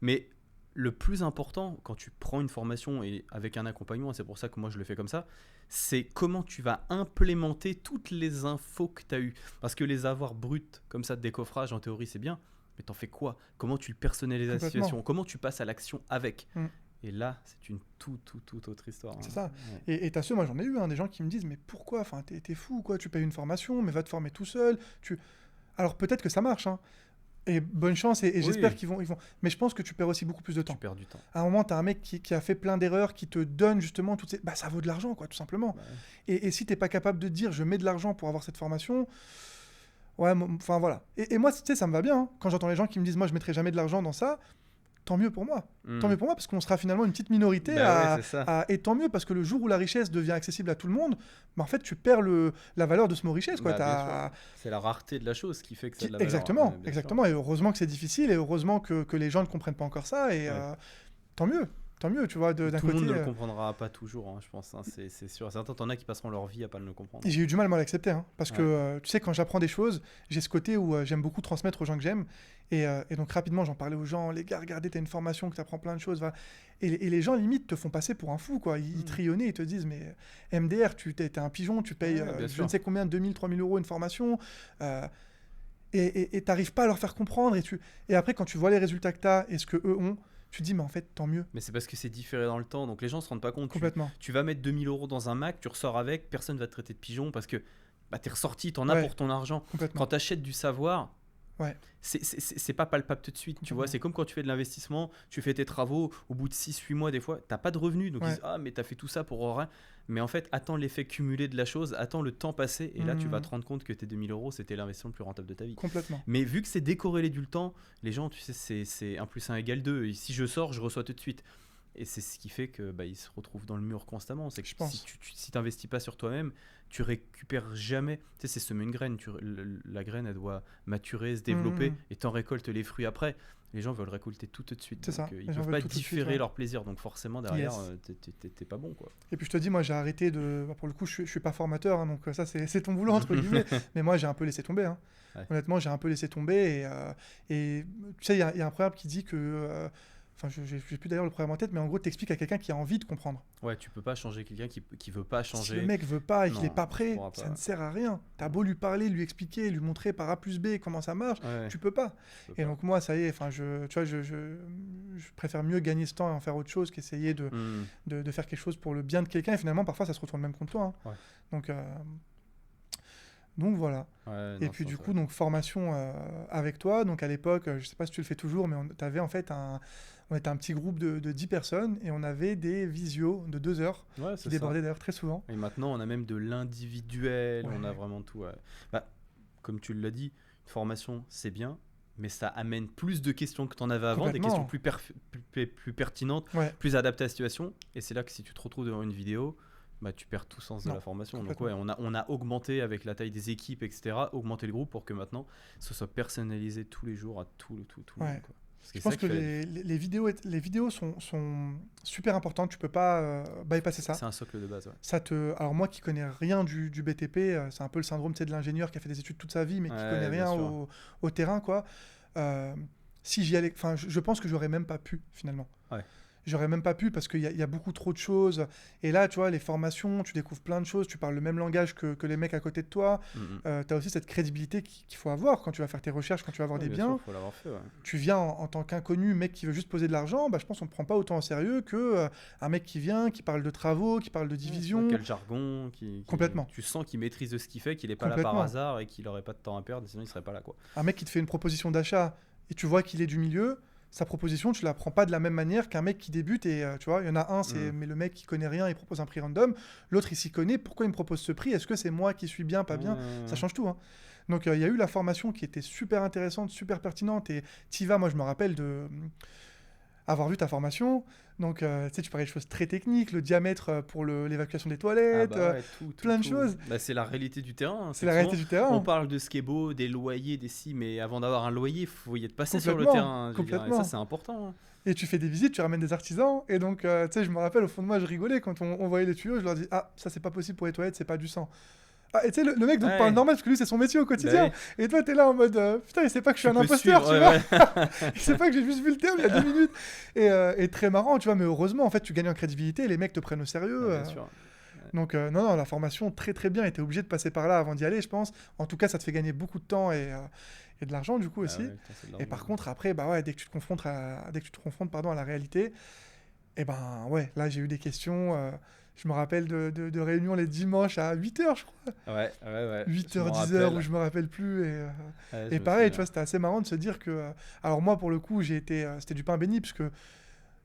Mais le plus important, quand tu prends une formation et avec un accompagnement, et c'est pour ça que moi je le fais comme ça, c'est comment tu vas implémenter toutes les infos que tu as eues. Parce que les avoirs bruts, comme ça, de décoffrage, en théorie, c'est bien, mais t'en fais quoi? Comment tu le personnalises la Complètement. situation? Comment tu passes à l'action avec? Mm. Et là, c'est une toute autre histoire. C'est hein. ça. Ouais. Et t'as ceux, moi j'en ai eu, hein, des gens qui me disent, mais pourquoi? Enfin, t'es fou, quoi. Tu payes une formation, mais va te former tout seul. Alors peut-être que ça marche, hein. Et bonne chance, et Oui. j'espère qu'ils vont. Mais je pense que tu perds aussi beaucoup plus de Tu temps. perds du temps. À un moment, t'as un mec qui a fait plein d'erreurs, qui te donne justement toutes ces. Bah, ça vaut de l'argent, quoi, tout simplement. Ouais. Et si t'es pas capable de dire, je mets de l'argent pour avoir cette formation. Ouais, enfin voilà. Et moi, tu sais, ça me va bien, hein. Quand j'entends les gens qui me disent, moi, je mettrai jamais de l'argent dans ça, tant mieux pour moi. Mm. Tant mieux pour moi, parce qu'on sera finalement une petite minorité Bah ouais, c'est ça. et tant mieux, parce que le jour où la richesse devient accessible à tout le monde, bah en fait, tu perds la valeur de ce mot richesse, quoi. Bah, bien sûr. C'est la rareté de la chose qui fait que ça a de la valeur. Exactement, Ouais, bien exactement. Et heureusement que c'est difficile, et heureusement que les gens ne comprennent pas encore ça, et Ouais. tant mieux, tu vois, sûr. d'un Tout le côté. monde ne le comprendra pas toujours, hein, je pense. hein, c'est sûr. Certains, t'en as qui passeront leur vie à pas le comprendre. Et j'ai eu du mal, moi, à l'accepter, hein, parce que, Ouais. tu sais, quand j'apprends des choses, j'ai ce côté où j'aime beaucoup transmettre aux gens que j'aime, et donc rapidement, j'en parlais aux gens, les gars, regardez, t'as une formation, que t'apprends plein de choses, voilà. Et les gens, limite, te font passer pour un fou, quoi. Ils trionnent, ils te disent, mais MDR, t'es un pigeon, tu payes Ouais, bien je sûr. ne sais combien, 2000, 3000 euros une formation, et t'arrives pas à leur faire comprendre, et après, quand tu vois les résultats que t'as et ce que eux ont, tu te dis, mais en fait, tant mieux, Mais c'est parce que c'est différé dans le temps, donc les gens se rendent pas compte. complètement. Tu vas mettre 2000 euros dans un Mac, tu ressors avec, personne va te traiter de pigeon parce que bah, t'es ressorti, t'en as Ouais. pour ton argent. Complètement. Quand t'achètes du savoir, Ouais. c'est pas palpable tout de suite. Tu vois, Complètement. c'est comme quand tu fais de l'investissement, tu fais tes travaux, au bout de 6-8 mois, des fois, t'as pas de revenus. Donc ils Ouais. disent, ah, mais t'as fait tout ça pour rien. Mais en fait, attends l'effet cumulé de la chose, attends le temps passé, et là, tu vas te rendre compte que tes 2000 euros, c'était l'investissement le plus rentable de ta vie. Complètement. Mais vu que c'est décorrélé du temps, les gens, tu sais, c'est 1 + 1 = 2. Et si je sors, je reçois tout de suite. Et c'est ce qui fait que bah, ils se retrouvent dans le mur constamment. C'est que Je pense. si tu t'investis pas sur toi-même, tu récupères jamais. Tu sais, c'est semer une graine. La graine, elle doit maturer, se développer, et t'en récoltes les fruits après. Les gens veulent récolter tout de suite. C'est Donc, ça. ils Les gens peuvent veulent pas tout de suite, différer ouais. leur plaisir. Donc forcément, derrière, Yes. t'es pas bon, quoi. Et puis je te dis, moi j'ai arrêté de. Pour le coup, je suis pas formateur, hein, donc ça c'est ton boulot, entre guillemets. Mais moi j'ai un peu laissé tomber, hein. Ouais. Honnêtement, j'ai un peu laissé tomber. Et tu sais, il y a un proverbe qui dit que. Enfin, je n'ai plus d'ailleurs le proverbe en tête, mais en gros, t'expliques à quelqu'un qui a envie de comprendre. Ouais, tu peux pas changer quelqu'un qui veut pas changer. Si le mec veut pas et qu'il Non, est pas tu prêt, pourras ça pas. ne sert à rien. T'as beau lui parler, lui expliquer, lui montrer par A plus B comment ça marche, Ouais, tu peux pas. tu peux Et pas. donc moi, ça y est, enfin, tu vois, je préfère mieux gagner ce temps et en faire autre chose qu'essayer Hmm. de faire quelque chose pour le bien de quelqu'un. Et finalement, parfois, ça se retourne même contre toi, hein. Ouais. Donc voilà. Ouais, Et non, puis ça, du ça- coup, donc formation avec toi. Donc à l'époque, je sais pas si tu le fais toujours, mais on avait en fait on était un petit groupe de 10 personnes et on avait des visios de 2 heures Ouais, qui c'est ça. débordaient d'ailleurs très souvent. Et maintenant, on a même de l'individuel, on a Ouais. vraiment tout. Ouais. Bah, comme tu l'as dit, une formation, c'est bien, mais ça amène plus de questions que tu en avais avant, des Complètement. questions plus pertinentes, Ouais. plus adaptées à la situation. Et c'est là que si tu te retrouves devant une vidéo, bah, tu perds tout sens de Non, la formation. Donc complètement. ouais, on a augmenté avec la taille des équipes, etc., augmenté le groupe pour que maintenant, ce soit personnalisé tous les jours à tout le Ouais. monde. Quoi. Parce que Je c'est pense ça que qui fait la les vidéos sont super importantes. Tu peux pas bypasser ça. C'est un socle de base. Ouais. Alors moi qui connais rien du BTP, c'est un peu le syndrome, tu sais, de l'ingénieur qui a fait des études toute sa vie mais qui Ouais, connaît bien rien sûr. au terrain, quoi. Si j'y allais, enfin, je pense que j'aurais même pas pu finalement. Ouais. J'aurais même pas pu parce qu'il y a beaucoup trop de choses. Et là, tu vois, les formations, tu découvres plein de choses, tu parles le même langage que les mecs à côté de toi. Mhm. Tu as aussi cette crédibilité qu'il faut avoir quand tu vas faire tes recherches, quand tu vas avoir Ouais, des bien biens. sûr, faut l'avoir fait. Ouais. Tu viens en tant qu'inconnu, mec qui veut juste poser de l'argent, bah, je pense qu'on ne prend pas autant au sérieux que un mec qui vient, qui parle de travaux, qui parle de division. Quel jargon Complètement. Tu sens qu'il maîtrise de ce qu'il fait, qu'il n'est pas là par Complètement. hasard et qu'il n'aurait pas de temps à perdre, sinon il serait pas là, quoi. Un mec qui te fait une proposition d'achat et tu vois qu'il est du milieu, sa proposition, tu la prends pas de la même manière qu'un mec qui débute et tu vois, il y en a un, c'est mais le mec qui connaît rien, il propose un prix random, l'autre il s'y connaît, pourquoi il me propose ce prix? Est-ce que c'est moi qui suis bien, pas bien? Ça change tout, hein. Donc il y a eu la formation qui était super intéressante, super pertinente et Tiva, moi je me rappelle de avoir vu ta formation. Donc, tu sais, tu parlais de choses très techniques, le diamètre pour l'évacuation des Ah toilettes, bah ouais, plein de choses. Bah, c'est la réalité du terrain, hein. C'est C'est que la réalité souvent, du on terrain. parle de ce qui est beau, des loyers, des si, mais avant d'avoir un loyer, il faut y être passé sur le Complètement, terrain, je veux dire, et ça complètement. c'est important, hein. Et tu fais des visites, tu ramènes des artisans. Et donc, tu sais, je me rappelle, au fond de moi, je rigolais quand on voyait les tuyaux. Je leur dis, ah, ça, c'est pas possible pour les toilettes, c'est pas du sang. Ah, et tu sais, le mec donc parle Ouais, normal parce que lui, c'est son métier au bah quotidien. oui, Et toi, t'es là en mode, putain, il sait pas que je suis tu un peux imposteur, suivre, tu ouais, vois. ouais. Il sait pas que j'ai juste vu le terme il y a 2 minutes. Et très marrant, tu vois. Mais heureusement, en fait, tu gagnes en crédibilité. Les mecs te prennent au sérieux. Bah, bien sûr. Donc, non, non, la formation, très, très bien. Et t'es obligé de passer par là avant d'y aller, je pense. En tout cas, ça te fait gagner beaucoup de temps et de l'argent, du coup, Bah aussi. ouais, putain, c'est de Et l'argent. par contre, après, bah ouais, dès que tu te confrontes, pardon, à la réalité, et ben ouais, là j'ai eu des questions. Je me rappelle de réunions les dimanches à 8h, je crois. Ouais, ouais, ouais, je 8h, m'en 10h, où rappelle. je me rappelle plus. Ouais, Et je me pareil, tu souviens. vois, c'était assez marrant de se dire que. Alors moi, pour le coup, c'était du pain béni, parce que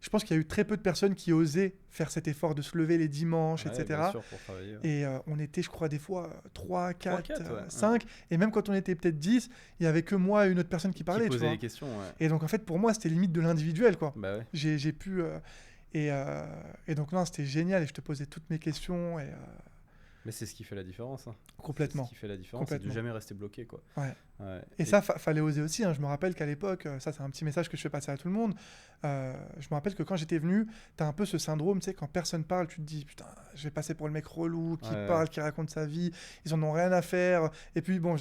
je pense qu'il y a eu très peu de personnes qui osaient faire cet effort de se lever les dimanches, Ouais, bien etc. sûr, pour travailler. Ouais. Et on était, je crois, des fois 3, 3, 4, 4, ouais. 5. Et même quand on était peut-être 10, il y avait que moi et une autre personne qui Qui parlait, tu posait vois. les questions, ouais. Et donc, en fait, pour moi, c'était limite de l'individuel, quoi. Bah ouais. J'ai pu. Et, euh, et donc, non, c'était génial. Et je te posais toutes mes questions. Mais c'est ce qui fait la différence, hein. C'est ce Complètement. qui fait la différence, c'est de Complètement. jamais rester bloqué, quoi. Ouais. Ouais. Et ça, fallait oser aussi, hein. Je me rappelle qu'à l'époque, ça c'est un petit message que je fais passer à tout le monde. Je me rappelle que quand j'étais venu, t'as un peu ce syndrome, tu sais, quand personne parle, tu te dis, putain, je vais passer pour le mec relou qui Ouais, parle, qui raconte sa vie, ils en ont rien à faire. Et puis bon,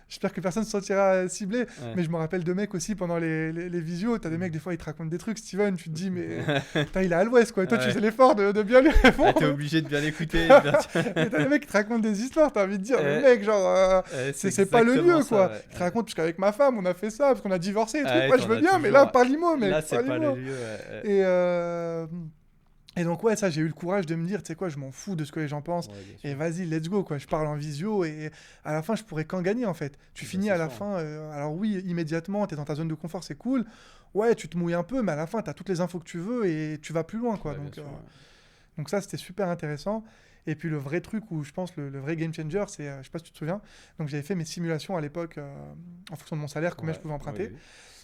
j'espère que personne ne se sentira ciblé, ouais. mais je me rappelle de mecs aussi pendant les visios, t'as des mecs, des fois, ils te racontent des trucs, Steven, tu te dis, mais putain, il est à l'ouest, quoi. Et toi, tu Ouais. fais l'effort de bien lui Ah, t'es répondre. obligé de bien l'écouter. de bien- Et t'as des mecs qui te racontent des histoires, t'as envie de dire, mais Ouais, mec, genre, ouais, c'est pas le exactement lieu, ça, quoi. ouais. Ils te racontent, parce qu'avec ma femme, on a fait ça, parce qu'on a divorcé et tout. Ouais, Ouais, je t'en veux as bien, mais là, toujours. parle-moi, mec, Là, c'est pas le parle-moi. lieu. Ouais, Et, euh, et donc, ouais, ça, j'ai eu le courage de me dire, tu sais quoi, je m'en fous de ce que les gens pensent. ouais, bien Et sûr. vas-y, let's go, quoi. Je parle en visio et à la fin, je pourrais qu'en gagner, en fait. Tu Bah, finis c'est à la sûr, hein. fin, alors oui, immédiatement, t'es dans ta zone de confort, c'est cool. Ouais, tu te mouilles un peu, mais à la fin, t'as toutes les infos que tu veux et tu vas plus loin, quoi. Bah, bien Donc, sûr, ouais. donc ça, c'était super intéressant. Et puis le vrai truc où je pense le vrai game changer, c'est, je sais pas si tu te souviens, donc j'avais fait mes simulations à l'époque en fonction de mon salaire, combien je Ouais, pouvais oui, emprunter. oui.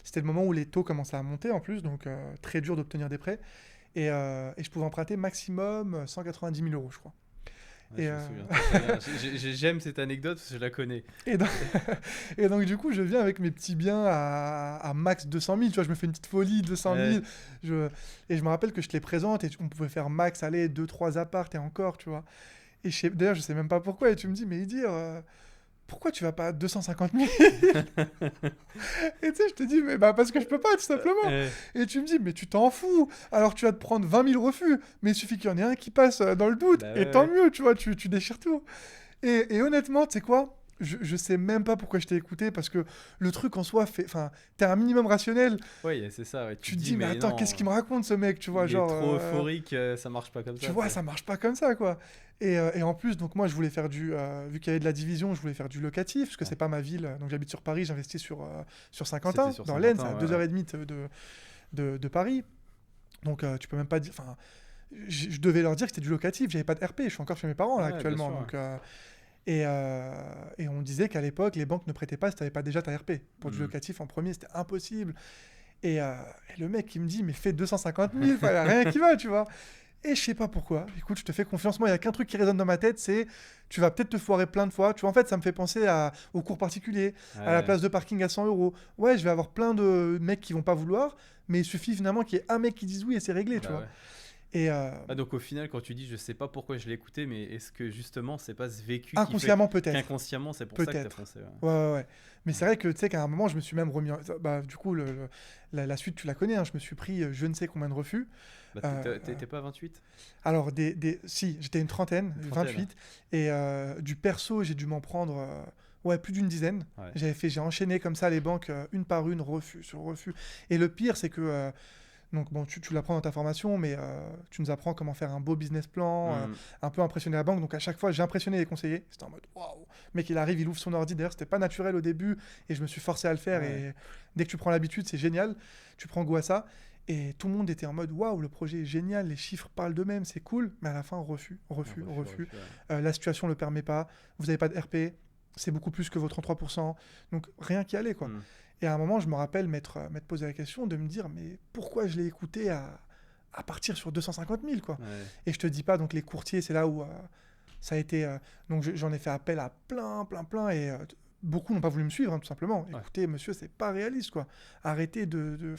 C'était le moment où les taux commençaient à monter en plus, donc très dur d'obtenir des prêts. Et je pouvais emprunter maximum 190 000 euros, je crois. Ouais, Et, je me euh, souviens très bien. J'aime cette anecdote parce que je la connais. et, donc, et donc, du coup, je viens avec mes petits biens à max 200 000. Tu vois, je me fais une petite folie, 200 Ouais. 000. Et je me rappelle que je te les présente et on pouvait faire max, aller 2, 3 appartes et encore, tu vois. D'ailleurs, je sais même pas pourquoi. Et tu me dis, mais Idir, pourquoi tu vas pas à 250 000? Et tu sais, je te dis, mais bah parce que je peux pas, tout simplement. Ouais. Et tu me dis, mais tu t'en fous. Alors tu vas te prendre 20 000 refus. Mais il suffit qu'il y en ait un qui passe dans le doute. Bah Et ouais, tant ouais. mieux, tu vois, tu déchires tout. Et honnêtement, tu sais quoi? Je sais même pas pourquoi je t'ai écouté parce que le truc en soi fait. Enfin, t'es un minimum rationnel. Ouais, c'est ça. Ouais. Tu Tu te te dis, dis, mais mais attends, qu'est-ce non, qu'il me raconte ce mec? Tu vois, il est genre. trop euphorique, ça marche pas comme Tu ça. vois, Tu sais. ça marche pas comme ça, quoi. Et en plus, donc moi, je voulais faire vu qu'il y avait de la division, je voulais faire du locatif, parce que Ouais. c'est pas ma ville. Donc j'habite sur Paris, j'investis sur C'était Saint-Quentin, sur dans l'Aisne, c'est Saint-Quentin, à ouais, ouais. 2h30 de Paris. Donc tu peux même pas dire. Enfin, je devais leur dire que c'était du locatif, j'avais pas de RP, je suis encore chez mes parents là Ouais, bien actuellement. sûr. Donc, et on disait qu'à l'époque, les banques ne prêtaient pas si tu n'avais pas déjà ta RP. Pour du Mhm. locatif en premier, c'était impossible. Et le mec, il me dit, mais fais 250 000, il n'y a rien qui va, tu vois. Et je sais pas pourquoi. Écoute, je te fais confiance. Moi, il y a qu'un truc qui résonne dans ma tête, c'est tu vas peut-être te foirer plein de fois. Tu vois, en fait, ça me fait penser aux cours particuliers, à la Ouais. place de parking à 100 euros. Ouais, je vais avoir plein de mecs qui vont pas vouloir, mais il suffit finalement qu'il y ait un mec qui dise oui et c'est réglé, tu Bah vois. ouais. Et Ah, donc au final, quand tu dis je sais pas pourquoi je l'ai écouté, mais est-ce que justement c'est pas ce vécu qui fait inconsciemment, peut-être. qu'inconsciemment c'est pour ça que t'as Peut-être. foncé, ouais. Ouais, ouais, ouais. Mais c'est vrai que tu sais qu'à un moment, je me suis même remis. Bah, du coup, la suite, tu la connais. Hein, je me suis pris je ne sais combien de refus. Bah, Euh, t'es pas à 28? alors, si, j'étais une trentaine, Une trentaine. 28. Et du perso, j'ai dû m'en prendre ouais, plus d'une dizaine. Ouais. J'ai enchaîné comme ça les banques, une par une, refus sur refus. Et le pire, c'est que. Donc, bon, tu l'apprends dans ta formation, mais tu nous apprends comment faire un beau business plan, Mhm. un peu impressionner la banque. Donc, à chaque fois, j'ai impressionné les conseillers. C'était en mode waouh! Mec, il arrive, il ouvre son ordi. D'ailleurs, c'était pas naturel au début et je me suis forcé à le faire. Ouais. Et dès que tu prends l'habitude, c'est génial. Tu prends goût à ça. Et tout le monde était en mode waouh, le projet est génial, les chiffres parlent d'eux-mêmes, c'est cool. Mais à la fin, refus. Ouais. La situation ne le permet pas. Vous n'avez pas de RP. C'est beaucoup plus que vos 33%. Donc, rien qui allait, quoi. Mhm. Et à un moment, je me rappelle m'être posé la question de me dire, mais pourquoi je l'ai écouté à partir sur 250 000, quoi. Ouais. Et je te dis pas, donc les courtiers, c'est là où ça a été... donc j'en ai fait appel à plein, et beaucoup n'ont pas voulu me suivre, hein, tout simplement. Ouais. Écoutez, monsieur, c'est pas réaliste, quoi. Arrêtez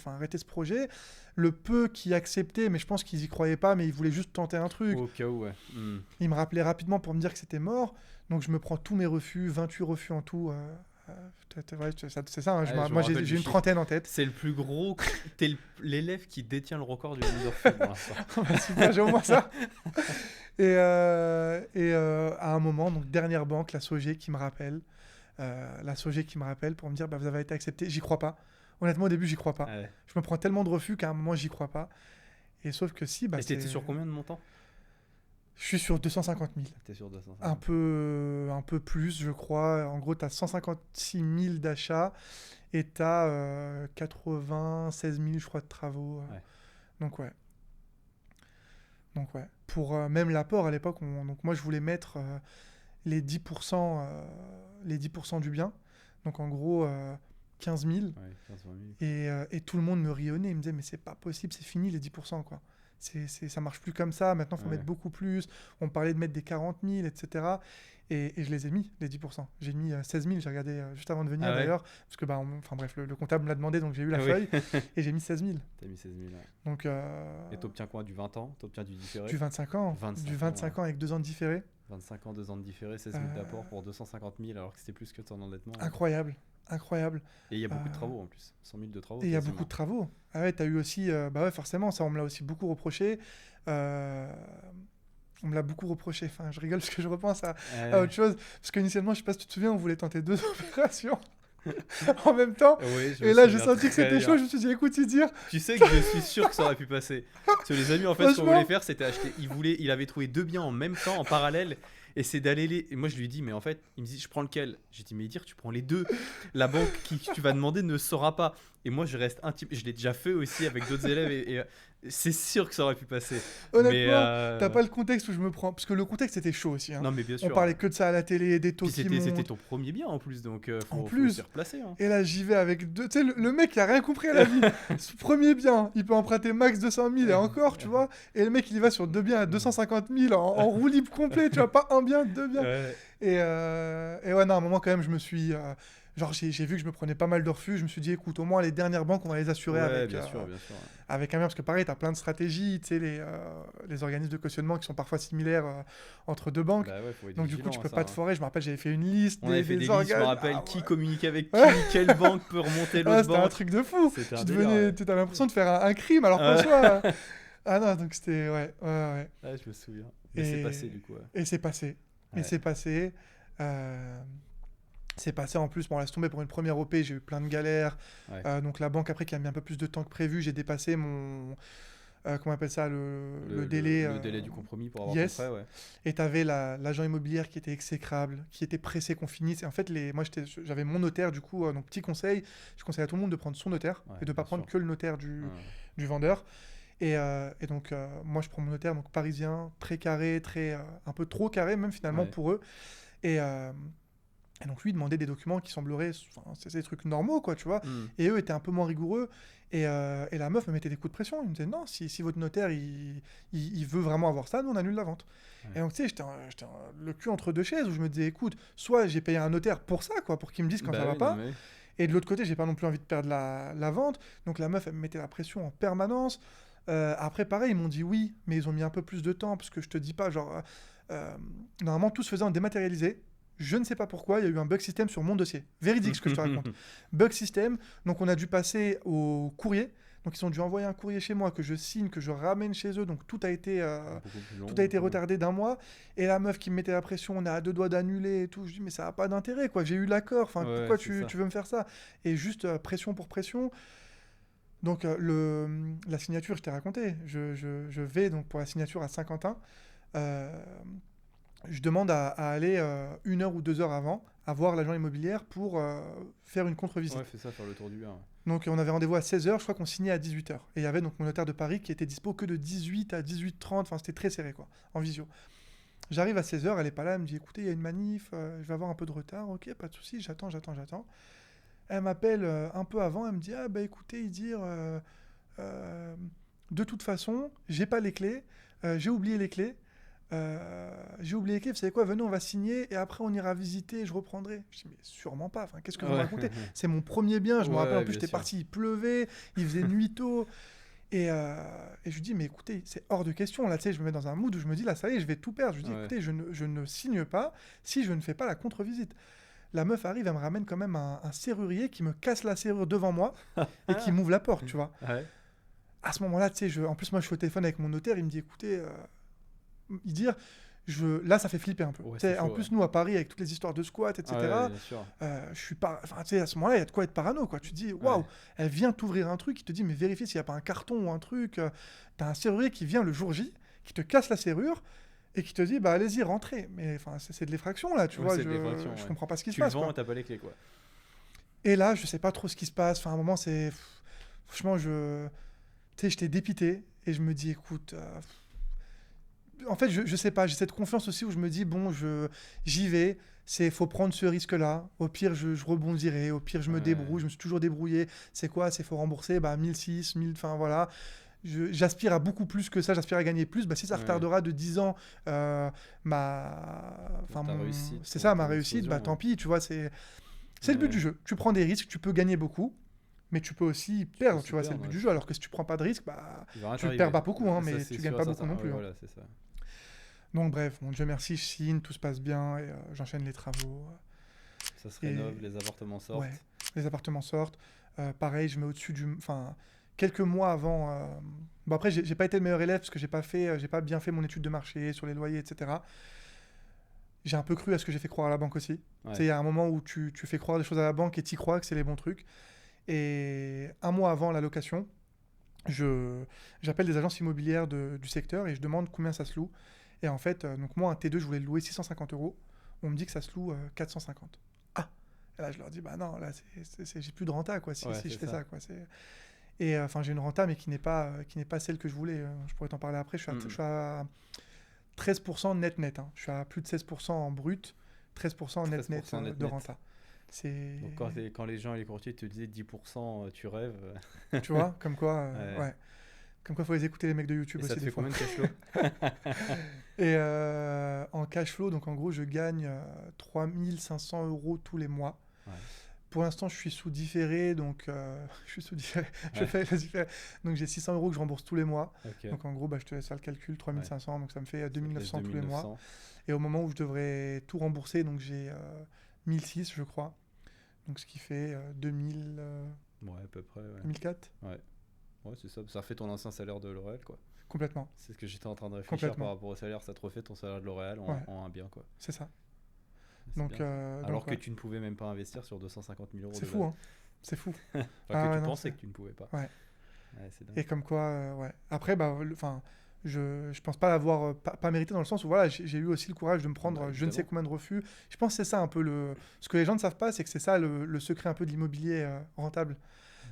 arrêtez ce projet. Le peu qui acceptaient, mais je pense qu'ils y croyaient pas, mais ils voulaient juste tenter un truc. Au cas où, ouais. Ils me rappelaient rapidement pour me dire que c'était mort. Donc je me prends tous mes refus, 28 refus en tout. Ouais, c'est ça, hein, Ouais, je me moi rappelle j'ai du une chiffre. trentaine en tête. C'est le plus gros. T'es l'élève qui détient le record du nombre de refus pour l'instant. Bah, super, j'ai au moins ça. À un moment, donc dernière banque, la SOG qui me rappelle. La SOG qui me rappelle pour me dire, bah, vous avez été accepté. J'y crois pas. Honnêtement, au début, j'y crois pas. Ouais. Je me prends tellement de refus qu'à un moment, j'y crois pas. Et sauf que si, bah, Et t'étais sur combien de montants? Je suis sur 250 000. T'es sur 250. Un peu plus, je crois. En gros, tu as 156 000 d'achats et tu as 96 000, je crois, de travaux. Ouais. Donc, ouais. Pour même l'apport, à l'époque, donc moi, je voulais mettre les 10%, les 10% du bien. Donc, en gros, 15 000. Ouais, 15 000. Et tout le monde me riait au nez. Il me disait, mais c'est pas possible, c'est fini les 10%, quoi. Ça marche plus comme ça. Maintenant, il faut mettre beaucoup plus. On parlait de mettre des 40 000, etc. Et je les ai mis, les 10%. J'ai mis 16 000, j'ai regardé juste avant de venir d'ailleurs. Parce que, enfin bref, le comptable me l'a demandé, donc j'ai eu la feuille. Et j'ai mis 16 000. T'as mis 16 000, ouais. Donc, et t'obtiens quoi? Du 20 ans? T'obtiens du différé? Du 25 ans. 25 du 25 ans avec 2 ans de différé. 25 ans, 2 ans de différé, 16 000 d'apport pour 250 000, alors que c'était plus que ton endettement. Incroyable. Et il y a beaucoup de travaux en plus. 100 000 de travaux. Et il y a beaucoup de travaux. Ah ouais, t'as eu aussi... bah ouais, forcément, ça, on me l'a aussi beaucoup reproché. On me l'a beaucoup reproché. Enfin, je rigole parce que je repense à autre chose. Parce qu'initialement, je sais pas si tu te souviens, on voulait tenter 2 opérations en même temps. Oui, et là, j'ai senti que c'était chaud. Je me suis dit, écoute, dire. Tu sais que je suis sûr que ça aurait pu passer. Parce que les amis, en fait, ce qu'on voulait faire, c'était acheter. Il avait trouvé 2 biens en même temps, en parallèle. Et c'est d'aller les. Et moi, je lui ai dit, mais en fait, il me dit, je prends lequel? J'ai dit, mais dire, tu prends les 2. La banque qui tu vas demander ne saura pas. Et moi, je reste intime. Je l'ai déjà fait aussi avec d'autres élèves. Et c'est sûr que ça aurait pu passer. Honnêtement, t'as pas le contexte où je me prends. Parce que le contexte était chaud aussi. Hein. Non, mais bien sûr. On parlait que de ça à la télé, des taux qui montent. C'était ton premier bien en plus. Donc, faut s'y replacer. Hein. Et là, j'y vais avec 2. Tu sais, le mec, il a rien compris à la vie. Ce premier bien, il peut emprunter max 200 000 et encore, tu vois. Et le mec, il y va sur 2 biens à 250 000 en roue libre complet. Tu vois, pas un bien, 2 biens. Ouais. Et ouais, non, à un moment, quand même, je me suis. Genre, j'ai vu que je me prenais pas mal de refus. Je me suis dit, écoute, au moins, les dernières banques, on va les assurer avec. Bien sûr. Avec un bien, parce que pareil, tu as plein de stratégies. Tu sais, les organismes de cautionnement qui sont parfois similaires entre 2 banques. Bah ouais, faut être donc, du coup, tu peux pas te hein. forer. Je me rappelle, j'avais fait une liste. On avait fait des listes, je me rappelle, qui communique avec qui, quelle banque peut remonter l'autre banque. C'était un truc de fou. Tu avais l'impression de faire un crime, alors qu'en soi. Ah non, donc c'était. Ouais. Ouais, je me souviens. Mais c'est passé, du coup. Ouais. Et c'est passé. Et c'est passé. C'est passé en plus, bon, laisse tomber pour une première OP, j'ai eu plein de galères. Ouais. Donc la banque, après, qui a mis un peu plus de temps que prévu, j'ai dépassé mon. Comment on appelle ça, le délai. Le délai du compromis pour avoir yes. ton prêt, ouais. Et tu avais l'agent immobilier qui était exécrable, qui était pressé qu'on finisse. Et en fait, moi, j'avais mon notaire, du coup, donc petit conseil, je conseille à tout le monde de prendre son notaire et de ne pas prendre que le notaire du vendeur. Et donc, moi, je prends mon notaire, donc parisien, très carré, un peu trop carré, même finalement, pour eux. Et donc, lui, demandait des documents qui sembleraient... c'est des trucs normaux, quoi, tu vois. Et eux étaient un peu moins rigoureux. Et la meuf me mettait des coups de pression. Il me disait, non, si votre notaire, il veut vraiment avoir ça, nous, on annule la vente. Ouais. Et donc, tu sais, j'étais le cul entre 2 chaises, où je me disais, écoute, soit j'ai payé un notaire pour ça, quoi, pour qu'il me dise quand ça va pas. Et de l'autre côté, j'ai pas non plus envie de perdre la vente. Donc, la meuf, elle me mettait la pression en permanence. Après, pareil, ils m'ont dit oui, mais ils ont mis un peu plus de temps, parce que je te dis pas, genre... normalement, tout se faisait en dématérialisé. Je ne sais pas pourquoi, il y a eu un bug system sur mon dossier. Véridique, ce que je te raconte. Bug system, donc on a dû passer au courrier. Donc ils ont dû envoyer un courrier chez moi que je signe, que je ramène chez eux. Donc tout a été retardé d'1 mois. Et la meuf qui me mettait la pression, on est à 2 doigts d'annuler et tout. Je dis mais ça n'a pas d'intérêt, quoi. J'ai eu l'accord. Enfin, pourquoi tu veux me faire ça? Et juste pression pour pression. Donc la signature, je t'ai raconté. Je vais donc pour la signature à Saint-Quentin. Je demande à aller 1 heure ou 2 heures avant, à voir l'agent immobilier pour faire une contre-visite. Ouais, fais ça, faire le tour du bien. Ouais. Donc on avait rendez-vous à 16h, je crois qu'on signait à 18h. Et il y avait donc mon notaire de Paris qui était dispo que de 18 à 18h30, enfin c'était très serré, quoi, en visio. J'arrive à 16h, elle est pas là, elle me dit écoutez, il y a une manif, je vais avoir un peu de retard, ok, pas de souci, j'attends. Elle m'appelle un peu avant, elle me dit, ah bah écoutez, Idir, euh, de toute façon, j'ai pas les clés, j'ai oublié les clés. Vous savez quoi, venez, on va signer et après on ira visiter, je reprendrai. Je dis, mais sûrement pas, enfin, qu'est-ce que vous me Ouais, racontez? C'est mon premier bien, je me rappelle en ouais, plus, bien j'étais sûr. parti, il pleuvait, il faisait nuit tôt. Et je lui dis, mais écoutez, c'est hors de question. Là, tu sais, je me mets dans un mood où je me dis, là, ça y est, je vais tout perdre. Je lui dis, Ouais. écoutez, je ne signe pas si je ne fais pas la contre-visite. La meuf arrive, elle me ramène quand même un serrurier qui me casse la serrure devant moi et qui m'ouvre la porte, tu vois. Ouais. À ce moment-là, tu sais, en plus, moi, je suis au téléphone avec mon notaire, il me dit, écoutez, il dit, là, ça fait flipper un peu. Ouais, Tu c'est sais, en chaud, ouais. plus, nous, à Paris, avec toutes les histoires de squat, Ah ouais, etc., bien sûr. je suis pas. Enfin, tu sais, à ce moment-là, il y a de quoi être parano, quoi. Tu te dis, Ouais. waouh, elle vient t'ouvrir un truc, il te dit, mais vérifie s'il n'y a pas un carton ou un truc. T'as un serrurier qui vient le jour J, qui te casse la serrure et qui te dit, bah allez-y, rentrez. Mais enfin, c'est de l'effraction, là, tu Ouais, vois. c'est de l'effraction, Je ouais. comprends pas ce qui se Tu le passe, vends quoi. et t'as pas les clés, quoi. Et là, je sais pas trop ce qui se passe. Enfin, à un moment, franchement, tu sais, j'étais dépité et je me dis, écoute. En fait, je sais pas, j'ai cette confiance aussi où je me dis, bon, j'y vais, faut prendre ce risque-là. Au pire, je rebondirai, au pire, je me Ouais. débrouille, je me suis toujours débrouillé. C'est quoi? Faut rembourser, bah, 1006, 1000, enfin voilà. J'aspire à beaucoup plus que ça, j'aspire à gagner plus. Bah, si ça Ouais. retardera de 10 ans enfin, Ta réussite, c'est ça, ma ton réussite, bah explosion, tant ouais. pis, tu vois, c'est le but Ouais. du jeu. Tu prends des risques, tu peux gagner beaucoup, mais tu peux aussi Tu peux perdre, aussi tu vois, c'est le perdre, but ouais, du c'est jeu. ça. Alors que si tu prends pas de risques, bah, Il va rien tu perds t'arriver. pas beaucoup, hein, Ça, mais c'est tu gagnes sûr et pas beaucoup certain. non Ouais, plus, hein. voilà, c'est ça. Donc bref, bon, Dieu merci, je signe, tout se passe bien et j'enchaîne les travaux. Ça se Et rénove, les appartements sortent. ouais, les appartements sortent. Pareil, je mets au-dessus du... Enfin, quelques mois avant... Bon après, j'ai pas été le meilleur élève parce que j'ai pas bien fait mon étude de marché sur les loyers, etc. J'ai un peu cru à ce que j'ai fait croire à la banque aussi. Tu sais, Ouais. il y a un moment où tu fais croire des choses à la banque et t'y crois que c'est les bons trucs. Et un mois avant la location, j'appelle des agences immobilières du secteur et je demande combien ça se loue. Et en fait, donc moi, un T2, je voulais le louer 650 euros. On me dit que ça se loue 450. Ah. Et là, je leur dis, bah non, là, j'ai plus de renta, quoi, si Ouais, je c'est fais ça. ça, quoi. Et enfin, j'ai une renta, mais qui n'est pas celle que je voulais. Je pourrais t'en parler après. Je suis à 13% net, hein. Je suis à plus de 16% en brut, 13% net 13% net de net. renta. C'est... Donc quand les gens et les courtiers te disaient 10%, tu rêves. Tu vois, comme quoi, Ouais. ouais. Comme quoi, il faut les écouter, les mecs de Et YouTube ça aussi, te des fait fois. combien de cash flow? Et en cash flow, donc en gros, je gagne 3500 euros tous les mois. Ouais. Pour l'instant, je suis sous différé, donc je suis sous différé. Je Ouais. fais le différé. Donc j'ai 600 euros que je rembourse tous les mois. Ok. Donc en gros, bah, je te laisse faire le calcul, 3500, donc ça me fait Ça te laisse 2900 tous les mois. 2900. Et au moment où je devrais tout rembourser, donc j'ai 1006, je crois. Donc ce qui fait 2000, Ouais, à peu près. Ouais, 2004, ouais. Ouais, c'est ça. Ça fait ton ancien salaire de L'Oréal, quoi. complètement. C'est ce que j'étais en train de réfléchir Complètement. par rapport au salaire. Ça te refait ton salaire de L'Oréal Ouais. en un bien, quoi. C'est ça. C'est Donc, bien, ça. Alors que ouais. tu ne pouvais même pas investir sur 250 000 euros C'est de fou, base. hein. C'est fou. Enfin, Ah que ouais, tu non, pensais c'est... que tu ne pouvais pas. Ouais. Ouais, c'est Et dingue. comme quoi, ouais. Après, bah, enfin, je pense pas l'avoir pas mérité dans le sens où voilà, j'ai eu aussi le courage de me prendre Bah, je ne sais évidemment. combien de refus. Je pense que c'est ça un peu ce que les gens ne savent pas, c'est que c'est ça le secret un peu de l'immobilier rentable.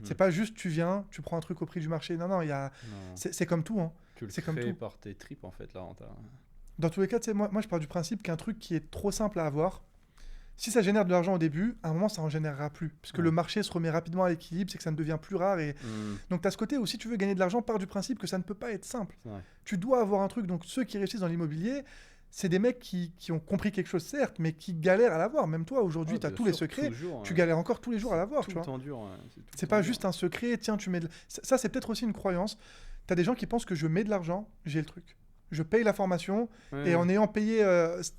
C'est Mhm. pas juste tu viens, tu prends un truc au prix du marché. Non, non, Non. c'est comme tout, hein. Tu le C'est comme crées tout. par tes tripes, en fait, la renta. Dans tous les cas, tu sais, moi, je pars du principe qu'un truc qui est trop simple à avoir, si ça génère de l'argent au début, à un moment, ça en générera plus. Parce que Ouais. le marché se remet rapidement à l'équilibre, c'est que ça ne devient plus rare. Et Mhm. donc, tu as ce côté où si tu veux gagner de l'argent, pars du principe que ça ne peut pas être simple. C'est vrai. Tu dois avoir un truc. Donc, ceux qui réussissent dans l'immobilier, c'est des mecs qui ont compris quelque chose, certes, mais qui galèrent à l'avoir. Même toi, aujourd'hui, Ouais, tu as bien tous les sûr, secrets. toujours, Tu hein. galères encore tous les jours à C'est l'avoir, tout tu le vois. temps dur, hein. C'est tout le C'est temps pas dur. juste un secret, tiens, tu mets Ça, c'est peut-être aussi une croyance. Tu as des gens qui pensent que je mets de l'argent, j'ai le truc. Je paye la formation, Ouais. et en ayant payé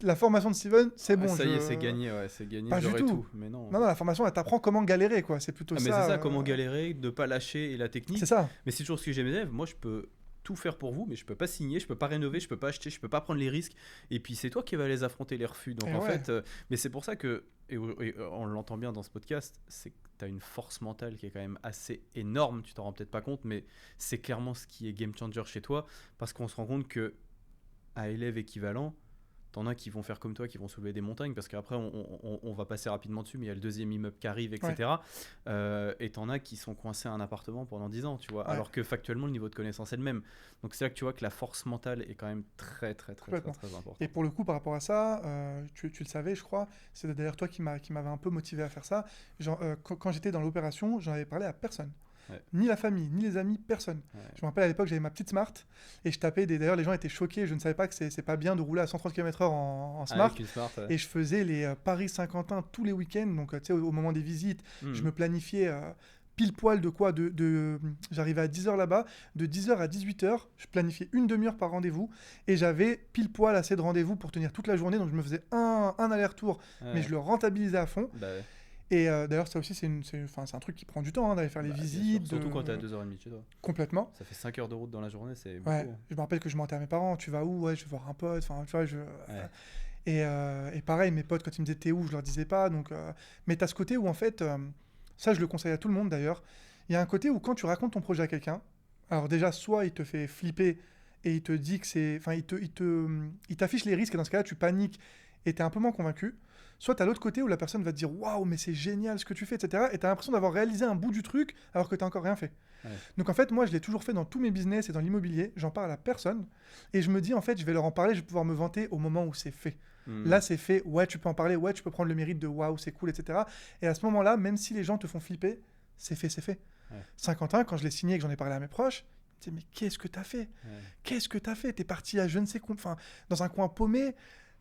la formation de Steven, c'est Ah, bon. ça y est, c'est gagné, ouais, c'est gagné, Pas du j'aurai tout. tout. Mais non. Non, non, la formation, elle t'apprend comment galérer, quoi. C'est plutôt Ah, mais ça. c'est ça, comment galérer, ne pas lâcher et la C'est technique. ça. Mais c'est toujours ce que j'aime mes élèves. Moi, je peux tout faire pour vous, mais je peux pas signer, je peux pas rénover, je peux pas acheter, je peux pas prendre les risques. Et puis c'est toi qui vas les affronter, les refus. Donc Et en ouais. fait, mais c'est pour ça que, et on l'entend bien dans ce podcast, c'est que tu as une force mentale qui est quand même assez énorme. Tu t'en rends peut-être pas compte, mais c'est clairement ce qui est game changer chez toi, parce qu'on se rend compte que à élève équivalent, T'en as qui vont faire comme toi, qui vont soulever des montagnes, parce qu'après, on va passer rapidement dessus, mais il y a le deuxième immeuble qui arrive, etc. Et t'en as qui sont coincés à un appartement pendant 10 ans, tu vois, alors que factuellement, le niveau de connaissance est le même. Donc c'est là que tu vois que la force mentale est quand même très importante. Et pour le coup, par rapport à ça, tu le savais, je crois, c'est d'ailleurs toi qui m'avais un peu motivé à faire ça. Genre, quand j'étais dans l'opération, j'en avais parlé à personne. Ni la famille, ni les amis, personne. Je me rappelle à l'époque, j'avais ma petite Smart et je tapais D'ailleurs, les gens étaient choqués. Je ne savais pas que c'est pas bien de rouler à 130 km/h en Smart. Et je faisais les Paris-Saint-Quentin tous les week-ends. Donc, tu sais, au moment des visites, je me planifiais pile poil de quoi j'arrivais à 10h là-bas. De 10h à 18h, je planifiais une demi-heure par rendez-vous. Et j'avais pile poil assez de rendez-vous pour tenir toute la journée. Donc, je me faisais un aller-retour, mais je le rentabilisais à fond. Et d'ailleurs, ça aussi, c'est un truc qui prend du temps, d'aller faire les visites. Surtout quand t'es à 2h30 chez toi. Complètement. Ça fait 5 heures de route dans la journée, c'est beaucoup. Ouais. Je me rappelle que je mentais à mes parents. Tu vas où? Ouais, je vais voir un pote. Enfin, tu vois, et pareil, mes potes, quand ils me disaient t'es où, je leur disais pas. Donc, mais t'as ce côté où, en fait, ça, je le conseille à tout le monde d'ailleurs. Il y a un côté où, quand tu racontes ton projet à quelqu'un, alors déjà, soit il te fait flipper et il te dit que c'est. Enfin, il t'affiche les risques et dans ce cas-là, tu paniques et t'es un peu moins convaincu. Soit tu as l'autre côté où la personne va te dire waouh, mais c'est génial ce que tu fais, etc. Et tu as l'impression d'avoir réalisé un bout du truc alors que tu n'as encore rien fait. Donc en fait, moi, je l'ai toujours fait dans tous mes business et dans l'immobilier. J'en parle à personne. Et je me dis, en fait, je vais leur en parler, je vais pouvoir me vanter au moment où c'est fait. Là, c'est fait. Ouais, tu peux en parler. Ouais, tu peux prendre le mérite de waouh, c'est cool, etc. Et à ce moment-là, même si les gens te font flipper, c'est fait, c'est fait. Saint-Quentin, quand je l'ai signé et que j'en ai parlé à mes proches, ils me disaient, mais qu'est-ce que tu as fait? Qu'est-ce que tu as fait? Tu es parti à je ne sais quoi, dans un coin paumé.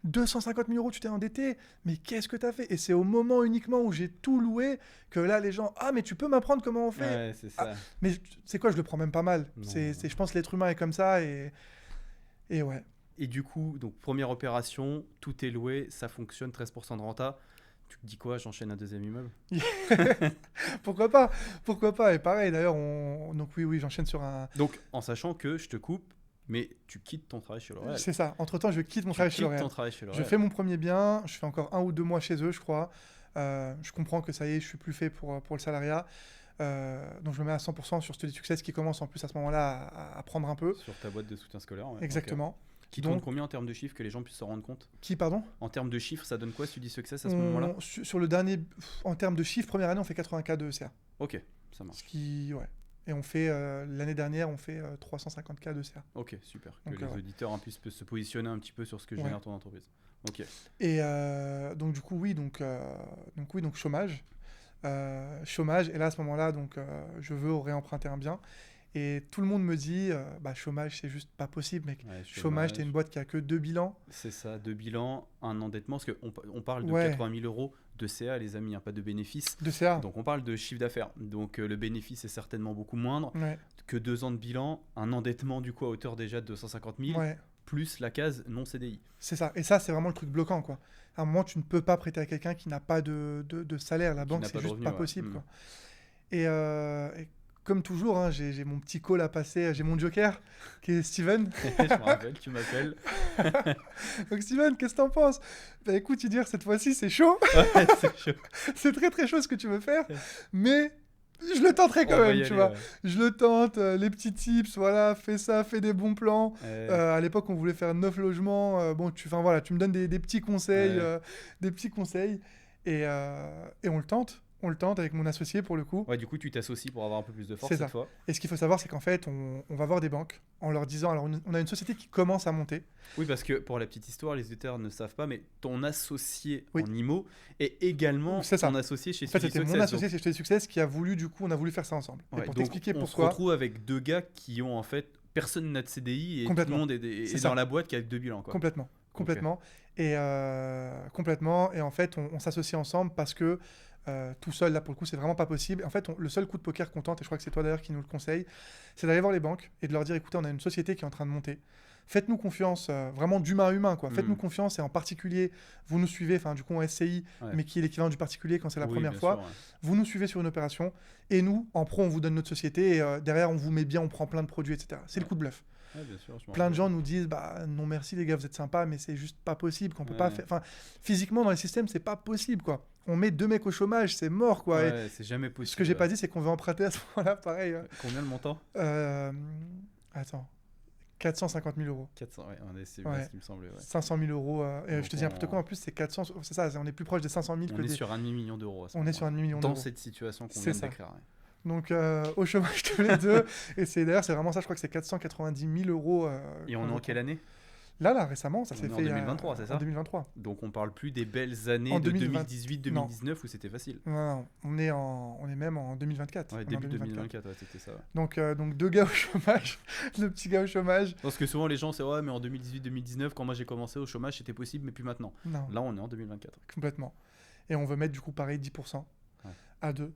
250 000 euros, tu t'es endetté, mais qu'est-ce que tu as fait? Et c'est au moment uniquement où j'ai tout loué que là, les gens, ah, mais tu peux m'apprendre comment on fait? Ouais, c'est ça. Mais c'est quoi, je le prends même pas mal. Je pense que l'être humain est comme ça et ouais. Et du coup, donc première opération, tout est loué, ça fonctionne, 13% de renta. Tu te dis quoi? J'enchaîne un deuxième immeuble? Pourquoi pas? Pourquoi pas? Et pareil, d'ailleurs, donc oui, j'enchaîne sur un... Donc, en sachant que, je te coupe, mais tu quittes ton travail chez L'Oréal. C'est ça. Entre-temps, je quitte mon travail chez L'Oréal. Je fais mon premier bien. Je fais encore 1 ou 2 mois chez eux, je crois. Je comprends que ça y est, je suis plus fait pour le salariat. Donc, je me mets à 100% sur Study Success qui commence en plus à ce moment-là à prendre un peu. Sur ta boîte de soutien scolaire. Ouais. Exactement. Okay. Qui tourne combien en termes de chiffres, que les gens puissent se rendre compte? Qui, pardon? En termes de chiffres, ça donne quoi Study Success à ce moment-là? Sur le dernier, en termes de chiffres, première année, on fait 80K de CA. Ok, ça marche. Ouais. Et on fait, l'année dernière, on fait 350K de CA. Ok, super. Que les auditeurs puissent se positionner un petit peu sur ce que génère ton entreprise. Ok. Et donc, du coup, oui, donc chômage. Chômage. Et là, à ce moment-là, donc, je veux réemprunter un bien. Et tout le monde me dit, chômage, c'est juste pas possible, mec. Ouais, chômage, t'es une boîte qui a que 2 bilans. C'est ça, 2 bilans, un endettement. Parce qu'on parle de 80 000 euros de CA, les amis, pas de bénéfice. De CA. Donc on parle de chiffre d'affaires. Donc le bénéfice est certainement beaucoup moindre que 2 ans de bilan, un endettement du coup à hauteur déjà de 250 000, plus la case non CDI. C'est ça. Et ça, c'est vraiment le truc bloquant, quoi. À un moment, tu ne peux pas prêter à quelqu'un qui n'a pas de salaire. La banque, c'est juste revenu, pas possible, quoi. Et comme toujours, hein, j'ai mon petit call à passer, j'ai mon joker, qui est Steven. Je me rappelle, tu m'appelles. Donc Steven, qu'est-ce que t'en penses? Bah écoute, dire cette fois-ci, c'est chaud. Ouais, c'est chaud. C'est très très chaud ce que tu veux faire, mais je le tenterai quand même, tu vois. Ouais. Je le tente, les petits tips, voilà, fais ça, fais des bons plans. À l'époque, on voulait faire 9 logements. Tu me donnes des petits conseils, et on le tente. On le tente avec mon associé pour le coup. Ouais, du coup, tu t'associes pour avoir un peu plus de force cette fois. Et ce qu'il faut savoir, c'est qu'en fait, on va voir des banques en leur disant... Alors, on a une société qui commence à monter. Oui, parce que pour la petite histoire, les auditeurs ne savent pas, mais ton associé en IMO est également ton associé chez Study Success. C'était mon associé chez Study Success qui a voulu, du coup, on a voulu faire ça ensemble. Ouais, et pour donc t'expliquer pourquoi... On se retrouve avec 2 gars qui ont en fait... Personne n'a de CDI et tout le monde est dans la boîte qui a 2 bilans. Quoi. Complètement. Okay. Et complètement. Et en fait, on s'associe ensemble parce que tout seul, là, pour le coup, c'est vraiment pas possible. En fait, le seul coup de poker qu'on tente, et je crois que c'est toi d'ailleurs qui nous le conseille, c'est d'aller voir les banques et de leur dire, écoutez, on a une société qui est en train de monter. Faites-nous confiance, vraiment d'humain à humain, quoi. Faites-nous confiance et en particulier, vous nous suivez, enfin, du coup, en SCI, mais qui est l'équivalent du particulier quand c'est la première fois. Sûr, Vous nous suivez sur une opération et nous, en pro, on vous donne notre société et derrière, on vous met bien, on prend plein de produits, etc. C'est le coup de bluff. Ouais, bien sûr, plein de gens nous disent non merci les gars, vous êtes sympas, mais c'est juste pas possible, qu'on peut pas faire. Enfin, physiquement dans les systèmes, c'est pas possible, quoi. On met 2 mecs au chômage, c'est mort, quoi. Ouais, c'est jamais possible. Ce que j'ai pas dit, c'est qu'on veut emprunter à ce moment-là, pareil. Combien le montant? Attends, 450 000 euros. 400, ouais, c'est Ouais. bien ce qui me semblait. Ouais. 500 000 euros. Et Donc je te dis n'importe quoi, en plus, c'est 400. C'est ça, on est plus proche des 500 000 on que est des. sur un demi-million d'euros à ce On est sur un moment-là. demi-million Dans d'euros. cette situation qu'on C'est vient de ça. décrire. Ouais. Donc, au chômage tous les deux. Et d'ailleurs, c'est vraiment ça, je crois que c'est 490 000 euros. Et on est en quelle année? Là, récemment, ça On s'est est en fait 2023, c'est ça? en 2023. Donc on parle plus des belles années En de 2020. 2018-2019 où c'était facile. Non, on est même en 2024. Ouais, On est en début 2024, ouais, c'était ça. Ouais. Donc deux gars au chômage, le petit gars au chômage. Parce que souvent les gens c'est ouais mais en 2018-2019 quand moi j'ai commencé au chômage c'était possible mais plus maintenant. Non, Là on est en 2024. complètement. Et on veut mettre du coup pareil 10% Ouais. à deux.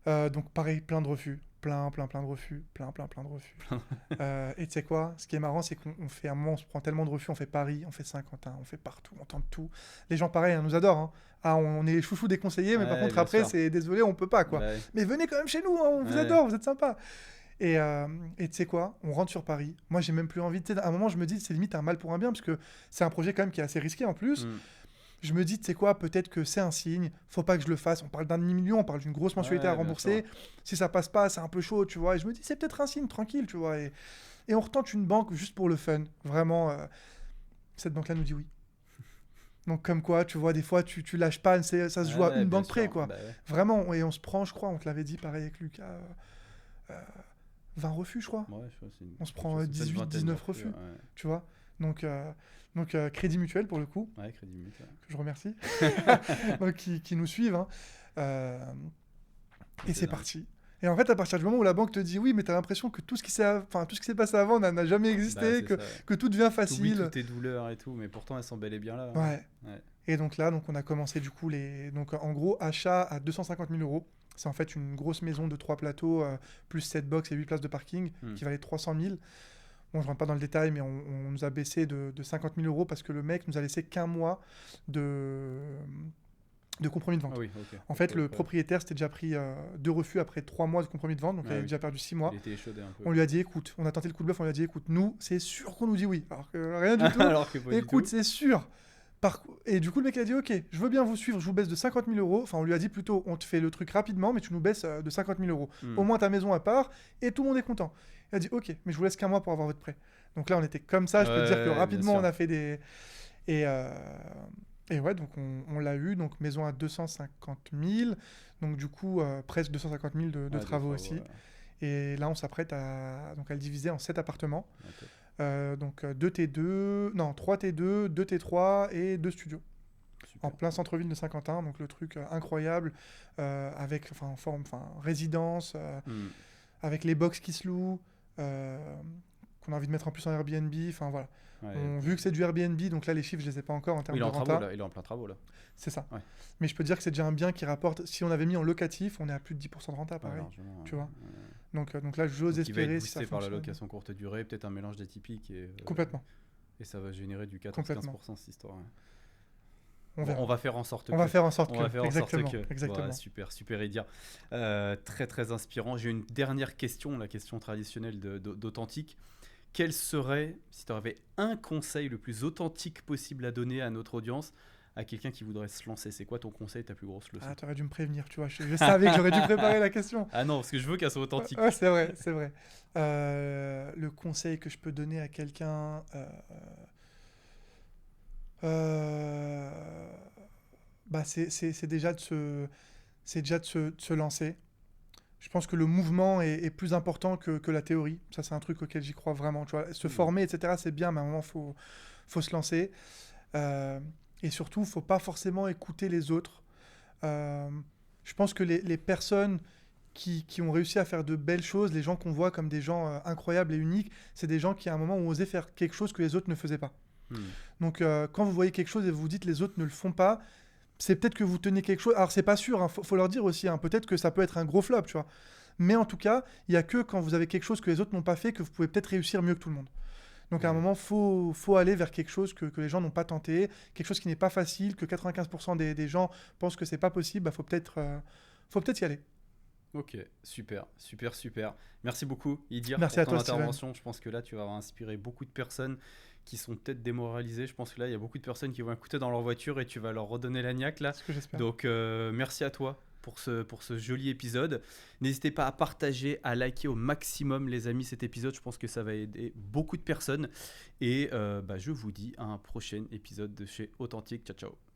Donc pareil, plein de refus. Plein de refus. Plein de refus. Et tu sais quoi? Ce qui est marrant, c'est qu'on fait un moment, on se prend tellement de refus, on fait Paris, on fait Saint-Quentin, on fait partout, on tente tout. Les gens, pareil, nous adorent. Hein. Ah, on est les chouchous des conseillers, mais par Ouais, contre, bien après, sûr. c'est désolé, on peut pas, quoi. Ouais. Mais venez quand même chez nous, hein, on vous Ouais. adore, vous êtes sympa. Et tu sais quoi? On rentre sur Paris. Moi, j'ai même plus envie. Tu sais, à un moment, je me dis, c'est limite un mal pour un bien, parce que c'est un projet quand même qui est assez risqué en plus. Mm. Je me dis, tu sais quoi, peut-être que c'est un signe, faut pas que je le fasse. On parle d'un demi-million, on parle d'une grosse mensualité Ouais, à bien rembourser. Si ça passe pas, c'est un peu chaud, tu vois. Et je me dis, c'est peut-être un signe, tranquille, tu vois. Et on retente une banque juste pour le fun. Vraiment, cette banque-là nous dit oui. Donc, comme quoi, tu vois, des fois, tu lâches pas, ça se joue à Ouais, une bien banque près, sûr. quoi. Bah ouais. Vraiment, et on se prend, je crois, on te l'avait dit, pareil avec Lucas, 20 refus, je crois. Ouais, je crois que c'est On se quelque prend chose comme ça, une 18, vingtaine 19 de refus. Ouais, Tu vois. Donc, Crédit Mutuel, pour le coup, ouais Crédit Mutuel. que je remercie, donc, qui nous suivent. Hein. Et c'est dingue. parti. Et en fait, à partir du moment où la banque te dit oui, mais tu as l'impression que tout ce qui s'est passé avant n'a jamais Bah, existé, c'est ça, ouais. que tout devient T'oublies facile. toutes tes douleurs et tout mais pourtant elles sont bel et bien là. Ouais. Ouais. Et donc là, on a commencé du coup donc en gros achat à 250 000 euros. C'est en fait une grosse maison de 3 plateaux plus 7 box et 8 places de parking qui valait 300 000. Bon, je rentre pas dans le détail, mais on nous a baissé de 50 000 euros parce que le mec nous a laissé qu'un mois de compromis de vente. Ah oui, ok. En fait, Ok, le ouais. propriétaire s'était déjà pris 2 refus après 3 mois de compromis de vente, donc Ah il avait oui. déjà perdu 6 mois. Il était échaudé un peu. On lui a dit, écoute, on a tenté le coup de bluff, on lui a dit, écoute, nous, c'est sûr qu'on nous dit oui. Alors que rien du tout. Alors que pas du Écoute, tout. c'est sûr. Et du coup, le mec a dit, ok, je veux bien vous suivre, je vous baisse de 50 000 euros. Enfin, on lui a dit plutôt, on te fait le truc rapidement, mais tu nous baisses de 50 000 euros. Mm. Au moins ta maison à part, et tout le monde est content. Il a dit, ok, mais je vous laisse qu'un mois pour avoir votre prêt. Donc là, on était comme ça, je peux te dire que Ouais, rapidement, bien on sûr. a fait des... Et ouais, donc on l'a eu, donc maison à 250 000, donc du coup, presque 250 000 de Ouais, travaux aussi. ouais. Et là, on s'apprête à le diviser en 7 appartements. Ok. Donc 2 T2, non, 3 T2, 2 T3 et 2 studios. Super. En plein centre-ville de Saint-Quentin, donc le truc incroyable, avec en forme, résidence, Mm. avec les box qui se louent, qu'on a envie de mettre en plus en Airbnb, enfin voilà. Ouais. Vu que c'est du Airbnb, donc là les chiffres je les ai pas encore en termes Oui, il est de en travaux renta. là. Il est en plein travaux là. C'est ça. Ouais. Mais je peux te dire que c'est déjà un bien qui rapporte, si on avait mis en locatif, on est à plus de 10% de renta Ouais, pareil. largement, tu ouais. vois. Donc là j'ose Donc, il va être espérer si ça boosté par la fonctionne. location courte durée, peut-être un mélange d'atypique et Complètement. et ça va générer du Complètement. 14-15% cette histoire. Ouais. On verra. On va faire en sorte On va faire en sorte on que. va faire en sorte Exactement. que. Exactement. Ouais, super Edir. Très très inspirant. J'ai une dernière question, la question traditionnelle d'authentique. Quel serait, si tu avais un conseil le plus authentique possible à donner à notre audience, à quelqu'un qui voudrait se lancer? C'est quoi ton conseil, ta plus grosse leçon? Ah, t'aurais dû me prévenir, tu vois. Je savais que j'aurais dû préparer la question. Ah non, parce que je veux qu'elle soit authentique. Ouais, c'est vrai, c'est vrai. Le conseil que je peux donner à quelqu'un, c'est déjà de se lancer. Je pense que le mouvement est plus important que la théorie. Ça, c'est un truc auquel j'y crois vraiment. Tu vois, se former, etc., c'est bien, mais à un moment, faut se lancer. Et surtout, faut pas forcément écouter les autres. Je pense que les personnes qui ont réussi à faire de belles choses, les gens qu'on voit comme des gens incroyables et uniques, c'est des gens qui à un moment ont osé faire quelque chose que les autres ne faisaient pas. Donc quand vous voyez quelque chose et vous vous dites les autres ne le font pas, c'est peut-être que vous tenez quelque chose. Alors c'est pas sûr, hein, faut leur dire aussi, hein, peut-être que ça peut être un gros flop, tu vois. Mais en tout cas, il y a que quand vous avez quelque chose que les autres n'ont pas fait que vous pouvez peut-être réussir mieux que tout le monde. Donc à un moment, faut aller vers quelque chose que les gens n'ont pas tenté, quelque chose qui n'est pas facile, que 95% des gens pensent que c'est pas possible, faut peut-être y aller. Ok, super. Merci beaucoup, Idir, Merci pour à ton toi, Steven. intervention. Je pense que là, tu vas avoir inspiré beaucoup de personnes qui sont peut-être démoralisées. Je pense que là, il y a beaucoup de personnes qui vont écouter dans leur voiture et tu vas leur redonner la niaque là. C'est ce que j'espère. Donc, merci à toi pour ce joli épisode. N'hésitez pas à partager, à liker au maximum, les amis, cet épisode. Je pense que ça va aider beaucoup de personnes. Et je vous dis à un prochain épisode de chez Authentique. Ciao, ciao.